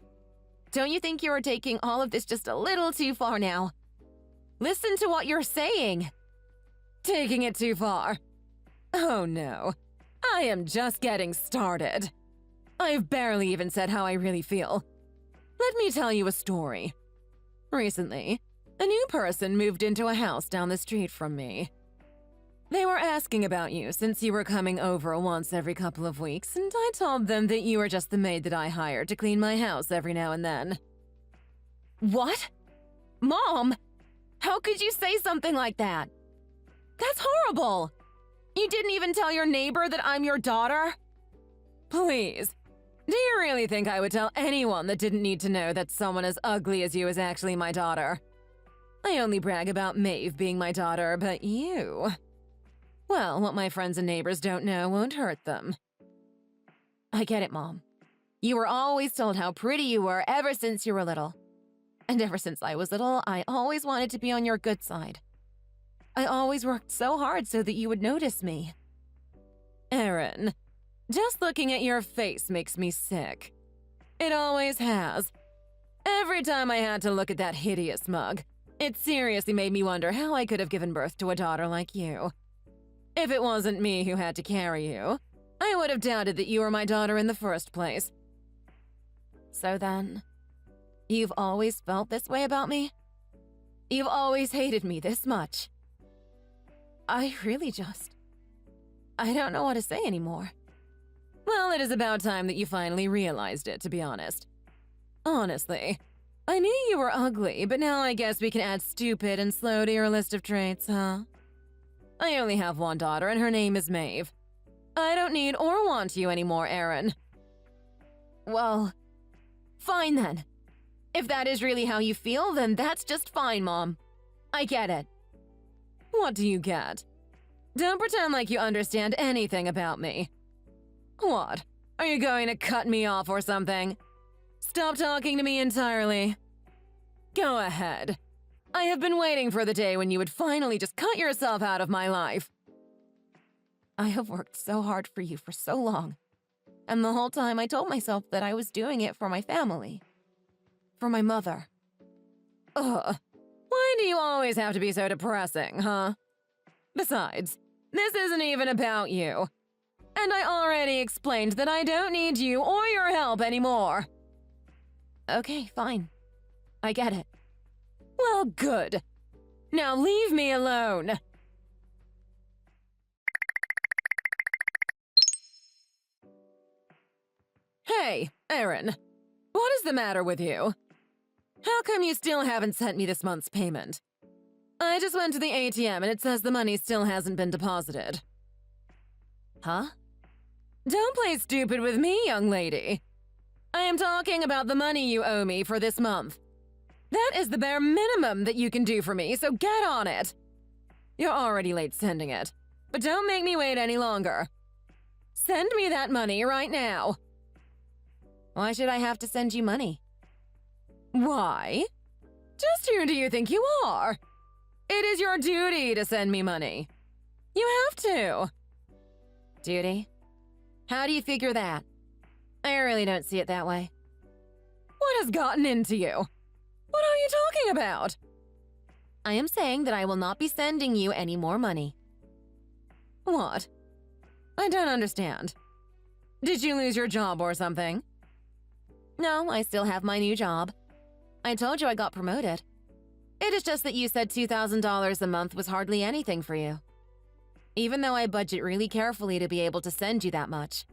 Don't you think you are taking all of this just a little too far now? Listen to what you're saying. Taking it too far? Oh no. I am just getting started. I've barely even said how I really feel. Let me tell you a story. Recently, a new person moved into a house down the street from me. They were asking about you since you were coming over once every couple of weeks, and I told them that you were just the maid that I hired to clean my house every now and then. What? Mom? How could you say something like that? That's horrible! You didn't even tell your neighbor that I'm your daughter? Please. Do you really think I would tell anyone that didn't need to know that someone as ugly as you is actually my daughter? I only brag about Maeve being my daughter, but you… Well, what my friends and neighbors don't know won't hurt them. I get it, Mom. You were always told how pretty you were ever since you were little. And ever since I was little, I always wanted to be on your good side. I always worked so hard so that you would notice me. Erin, just looking at your face makes me sick. It always has. Every time I had to look at that hideous mug, it seriously made me wonder how I could have given birth to a daughter like you. If it wasn't me who had to carry you, I would have doubted that you were my daughter in the first place. So then, you've always felt this way about me? You've always hated me this much? I don't know what to say anymore. Well, it is about time that you finally realized it, to be honest. Honestly, I knew you were ugly, but now I guess we can add stupid and slow to your list of traits, huh? I only have one daughter, and her name is Maeve. I don't need or want you anymore, Erin. Well, fine then. If that is really how you feel, then that's just fine, Mom. I get it. What do you get? Don't pretend like you understand anything about me. What? Are you going to cut me off or something? Stop talking to me entirely. Go ahead. I have been waiting for the day when you would finally just cut yourself out of my life. I have worked so hard for you for so long. And the whole time I told myself that I was doing it for my family. For my mother. Ugh. Why do you always have to be so depressing, huh? Besides, this isn't even about you. And I already explained that I don't need you or your help anymore. Okay, fine. I get it. Well, good. Now leave me alone. Hey, Erin. What is the matter with you? How come you still haven't sent me this month's payment? I just went to the ATM and it says the money still hasn't been deposited. Huh? Don't play stupid with me, young lady. I am talking about the money you owe me for this month. That is the bare minimum that you can do for me, so get on it. You're already late sending it, but don't make me wait any longer. Send me that money right now. Why should I have to send you money? Why? Just who do you think you are? It is your duty to send me money. You have to. Duty? How do you figure that? I really don't see it that way. What has gotten into you? What are you talking about? I am saying that I will not be sending you any more money. What? I don't understand. Did you lose your job or something? No, I still have my new job. I told you I got promoted. It is just that you said $2,000 a month was hardly anything for you. Even though I budget really carefully to be able to send you that much.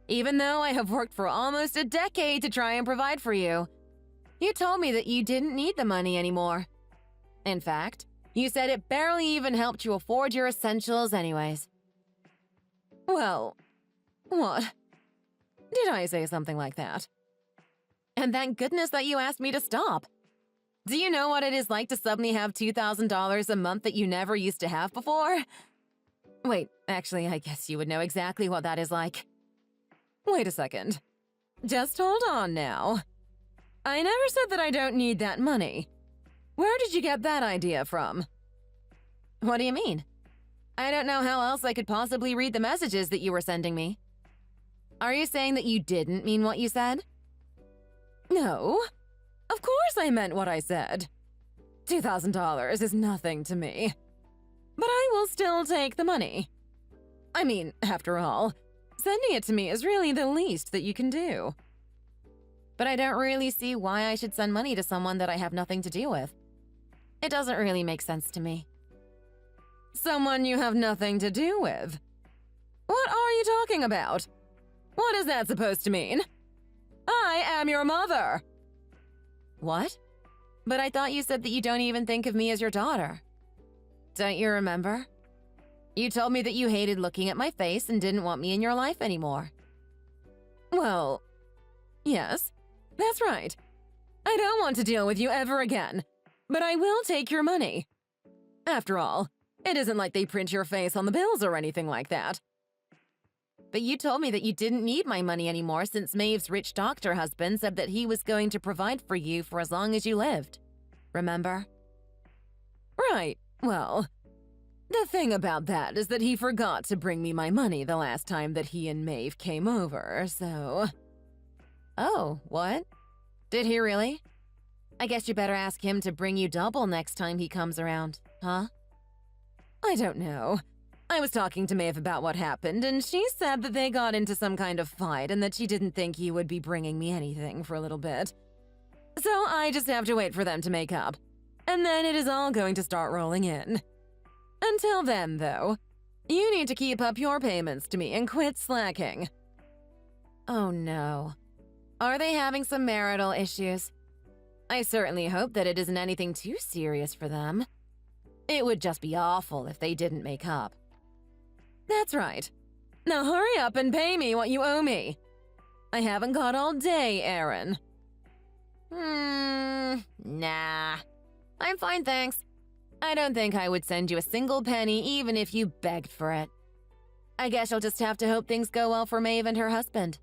Even though I have worked for almost a decade to try and provide for you. You told me that you didn't need the money anymore. In fact, you said it barely even helped you afford your essentials anyways. Well, what? Did I say something like that? And thank goodness that you asked me to stop. Do you know what it is like to suddenly have $2,000 a month that you never used to have before? Wait, actually, I guess you would know exactly what that is like. Wait a second. Just hold on now. I never said that I don't need that money. Where did you get that idea from? What do you mean? I don't know how else I could possibly read the messages that you were sending me. Are you saying that you didn't mean what you said? No. Of course I meant what I said. $2,000 is nothing to me. But I will still take the money. I mean, after all, sending it to me is really the least that you can do. But I don't really see why I should send money to someone that I have nothing to do with. It doesn't really make sense to me. Someone you have nothing to do with. What are you talking about? What is that supposed to mean? I am your mother. What? But I thought you said that you don't even think of me as your daughter. Don't you remember? You told me that you hated looking at my face and didn't want me in your life anymore. Well, yes, that's right. I don't want to deal with you ever again, but I will take your money. After all, it isn't like they print your face on the bills or anything like that. But you told me that you didn't need my money anymore since Maeve's rich doctor husband said that he was going to provide for you for as long as you lived. Remember? Right, well, the thing about that is that he forgot to bring me my money the last time that he and Maeve came over, so… Oh, what? Did he really? I guess you better ask him to bring you double next time he comes around, huh? I don't know. I was talking to Maeve about what happened, and she said that they got into some kind of fight and that she didn't think he would be bringing me anything for a little bit. So I just have to wait for them to make up, and then it is all going to start rolling in. Until then, though, you need to keep up your payments to me and quit slacking. Oh no. Are they having some marital issues? I certainly hope that it isn't anything too serious for them. It would just be awful if they didn't make up. That's right. Now hurry up and pay me what you owe me. I haven't got all day, Aaron. Nah. I'm fine, thanks. I don't think I would send you a single penny even if you begged for it. I guess you'll just have to hope things go well for Maeve and her husband.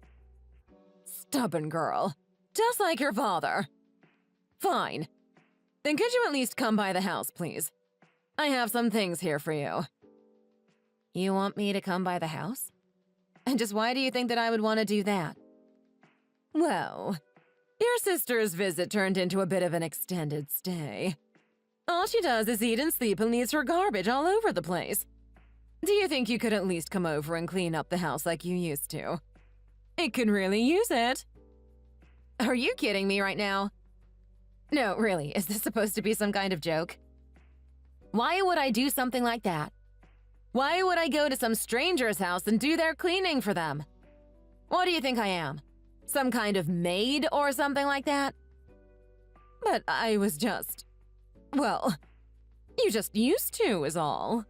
Stubborn girl. Just like your father. Fine. Then could you at least come by the house, please? I have some things here for you. You want me to come by the house? And just why do you think that I would want to do that? Well, your sister's visit turned into a bit of an extended stay. All she does is eat and sleep and leaves her garbage all over the place. Do you think you could at least come over and clean up the house like you used to? It could really use it. Are you kidding me right now? No, really, is this supposed to be some kind of joke? Why would I do something like that? Why would I go to some stranger's house and do their cleaning for them? What do you think I am? Some kind of maid or something like that? But I was just… well, you just used to is all.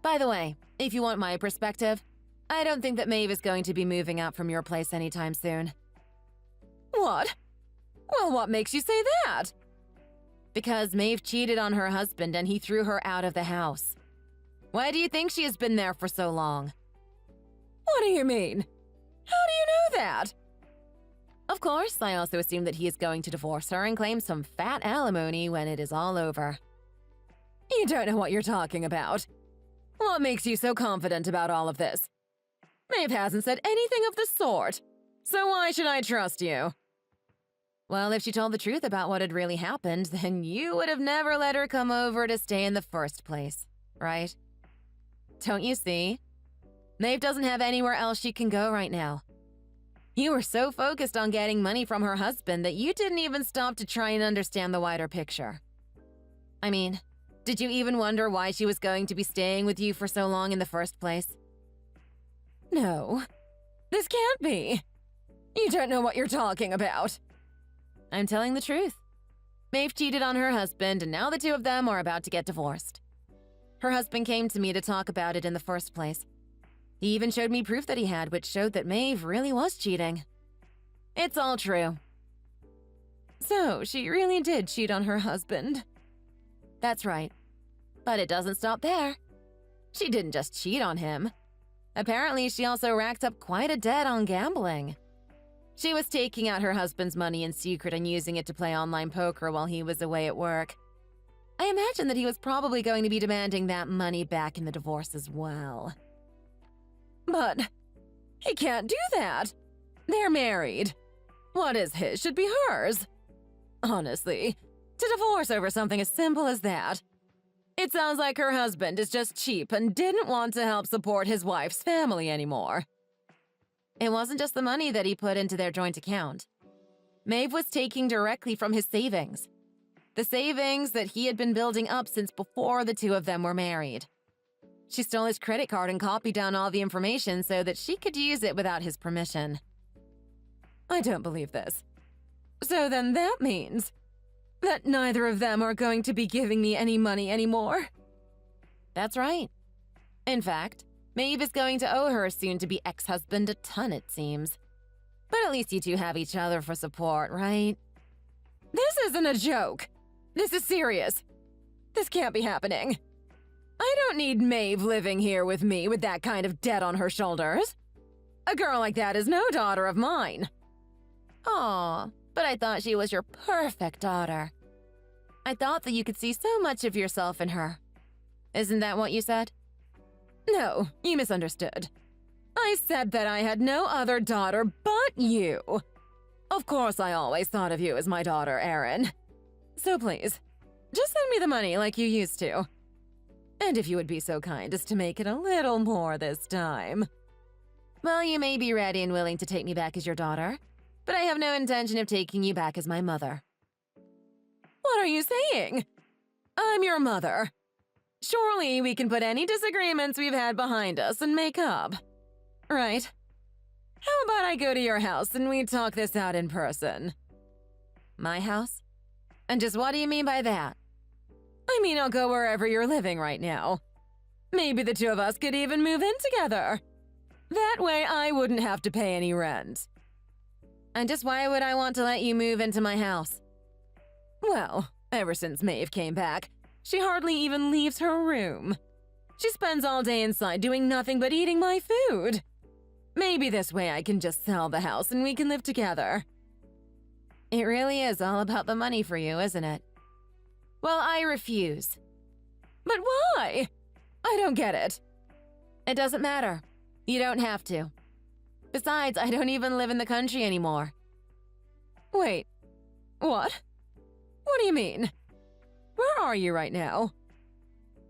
By the way, if you want my perspective, I don't think that Maeve is going to be moving out from your place anytime soon. What? Well, what makes you say that? Because Maeve cheated on her husband and he threw her out of the house. Why do you think she has been there for so long? What do you mean? How do you know that? Of course, I also assume that he is going to divorce her and claim some fat alimony when it is all over. You don't know what you're talking about. What makes you so confident about all of this? Maeve hasn't said anything of the sort, so why should I trust you? Well, if she told the truth about what had really happened, then you would have never let her come over to stay in the first place, right? Don't you see? Maeve doesn't have anywhere else she can go right now. You were so focused on getting money from her husband that you didn't even stop to try and understand the wider picture. I mean, did you even wonder why she was going to be staying with you for so long in the first place? No, this can't be. You don't know what you're talking about. I'm telling the truth. Maeve cheated on her husband, and now the two of them are about to get divorced. Her husband came to me to talk about it in the first place. He even showed me proof that he had, which showed that Maeve really was cheating. It's all true. So, she really did cheat on her husband? That's right. But it doesn't stop there. She didn't just cheat on him. Apparently, she also racked up quite a debt on gambling. She was taking out her husband's money in secret and using it to play online poker while he was away at work. I imagine that he was probably going to be demanding that money back in the divorce as well. But he can't do that. They're married. What is his should be hers. Honestly, to divorce over something as simple as that. It sounds like her husband is just cheap and didn't want to help support his wife's family anymore. It wasn't just the money that he put into their joint account. Maeve was taking directly from his savings. The savings that he had been building up since before the two of them were married. She stole his credit card and copied down all the information so that she could use it without his permission. I don't believe this. So then that means that neither of them are going to be giving me any money anymore? That's right. In fact, Maeve is going to owe her soon-to-be ex-husband a ton, it seems. But at least you two have each other for support, right? This isn't a joke. This is serious. This can't be happening. I don't need Maeve living here with me with that kind of debt on her shoulders. A girl like that is no daughter of mine. Aw, but I thought she was your perfect daughter. I thought that you could see so much of yourself in her. Isn't that what you said? No, you misunderstood. I said that I had no other daughter but you. Of course I always thought of you as my daughter, Erin. So please, just send me the money like you used to. And if you would be so kind as to make it a little more this time. Well, you may be ready and willing to take me back as your daughter, but I have no intention of taking you back as my mother. What are you saying? I'm your mother. Surely we can put any disagreements we've had behind us and make up. Right? How about I go to your house and we talk this out in person? My house? And just what do you mean by that? I mean, I'll go wherever you're living right now. Maybe the two of us could even move in together. That way I wouldn't have to pay any rent. And just why would I want to let you move into my house? Well, ever since Maeve came back, she hardly even leaves her room. She spends all day inside doing nothing but eating my food. Maybe this way I can just sell the house and we can live together. It really is all about the money for you, isn't it? Well, I refuse. But why? I don't get it. It doesn't matter. You don't have to. Besides, I don't even live in the country anymore. Wait, what? What do you mean? Where are you right now?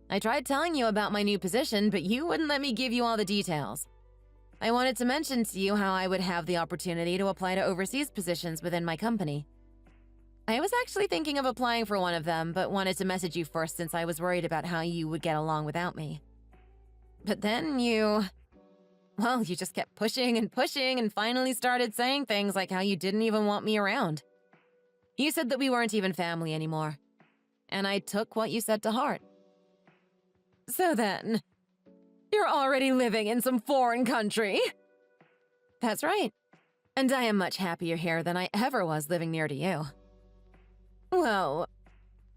I tried telling you about my new position, but you wouldn't let me give you all the details. I wanted to mention to you how I would have the opportunity to apply to overseas positions within my company. I was actually thinking of applying for one of them, but wanted to message you first since I was worried about how you would get along without me. But then you just kept pushing and finally started saying things like how you didn't even want me around. You said that we weren't even family anymore. And I took what you said to heart. So then, you're already living in some foreign country? That's right. And I am much happier here than I ever was living near to you. Well,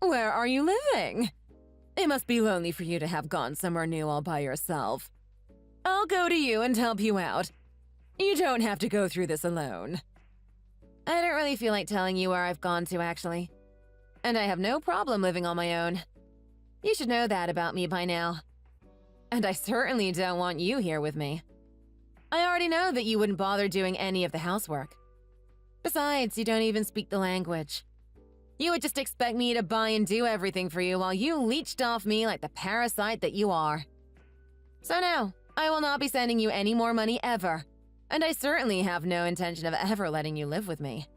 where are you living? It must be lonely for you to have gone somewhere new all by yourself. I'll go to you and help you out. You don't have to go through this alone. I don't really feel like telling you where I've gone to, actually. And I have no problem living on my own. You should know that about me by now. And I certainly don't want you here with me. I already know that you wouldn't bother doing any of the housework. Besides, you don't even speak the language. You would just expect me to buy and do everything for you while you leeched off me like the parasite that you are. So no, I will not be sending you any more money ever. And I certainly have no intention of ever letting you live with me.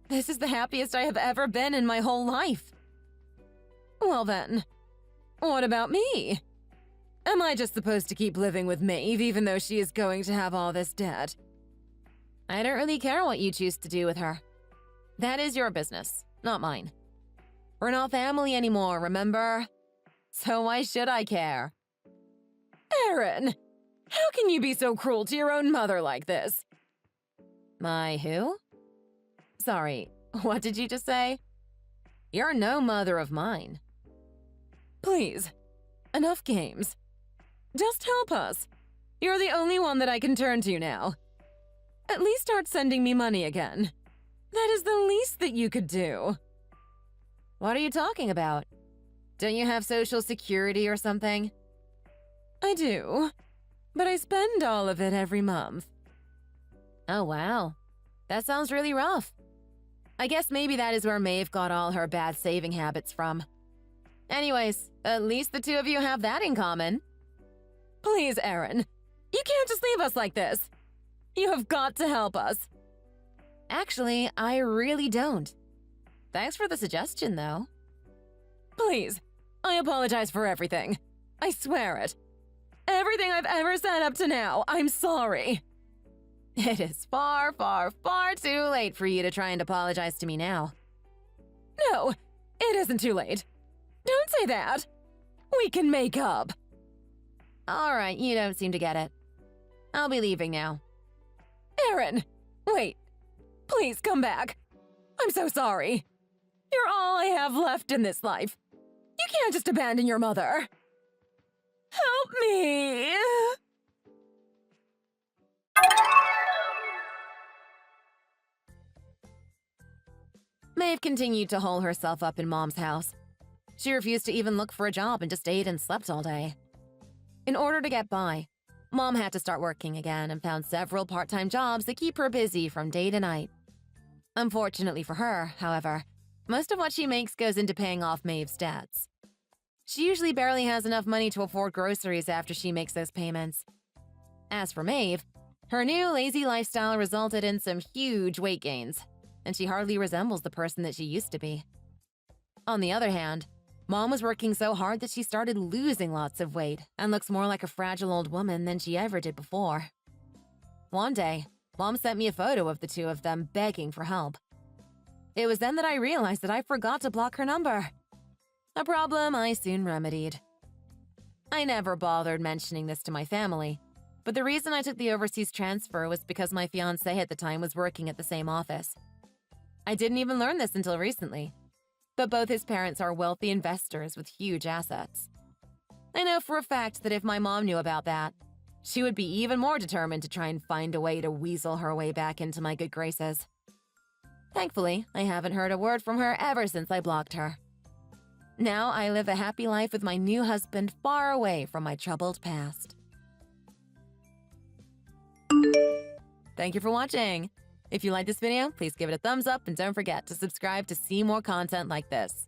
This is the happiest I have ever been in my whole life. Well then, what about me? Am I just supposed to keep living with Maeve even though she is going to have all this debt? I don't really care what you choose to do with her. That is your business, not mine. We're not family anymore, remember? So why should I care? Erin, how can you be so cruel to your own mother like this? My who? Sorry, what did you just say? You're no mother of mine. Please, enough games. Just help us. You're the only one that I can turn to now. At least start sending me money again. That is the least that you could do. What are you talking about? Don't you have Social Security or something? I do, but I spend all of it every month. Oh wow, that sounds really rough. I guess maybe that is where Maeve got all her bad saving habits from. Anyways, at least the two of you have that in common. Please, Erin, you can't just leave us like this. You have got to help us. Actually, I really don't. Thanks for the suggestion, though. Please, I apologize for everything. I swear it. everything I've ever said up to now. I'm sorry. It is far, far, far too late for you to try and apologize to me now. No, it isn't too late. Don't say that. We can make up. All right, you don't seem to get it. I'll be leaving now. Aaron, wait. Please come back. I'm so sorry. You're all I have left in this life. You can't just abandon your mother. Help me. Maeve continued to hole herself up in Mom's house. She refused to even look for a job and just ate and slept all day. In order to get by, Mom had to start working again and found several part-time jobs that keep her busy from day to night. Unfortunately for her, however, most of what she makes goes into paying off Maeve's debts. She usually barely has enough money to afford groceries after she makes those payments. As for Maeve, her new lazy lifestyle resulted in some huge weight gains, and she hardly resembles the person that she used to be. On the other hand, Mom was working so hard that she started losing lots of weight and looks more like a fragile old woman than she ever did before. One day, Mom sent me a photo of the two of them begging for help. It was then that I realized that I forgot to block her number. A problem I soon remedied. I never bothered mentioning this to my family, but the reason I took the overseas transfer was because my fiancé at the time was working at the same office. I didn't even learn this until recently, but both his parents are wealthy investors with huge assets. I know for a fact that if my mom knew about that, she would be even more determined to try and find a way to weasel her way back into my good graces. Thankfully, I haven't heard a word from her ever since I blocked her. Now I live a happy life with my new husband far away from my troubled past. Thank you for watching. If you liked this video, please give it a thumbs up and don't forget to subscribe to see more content like this.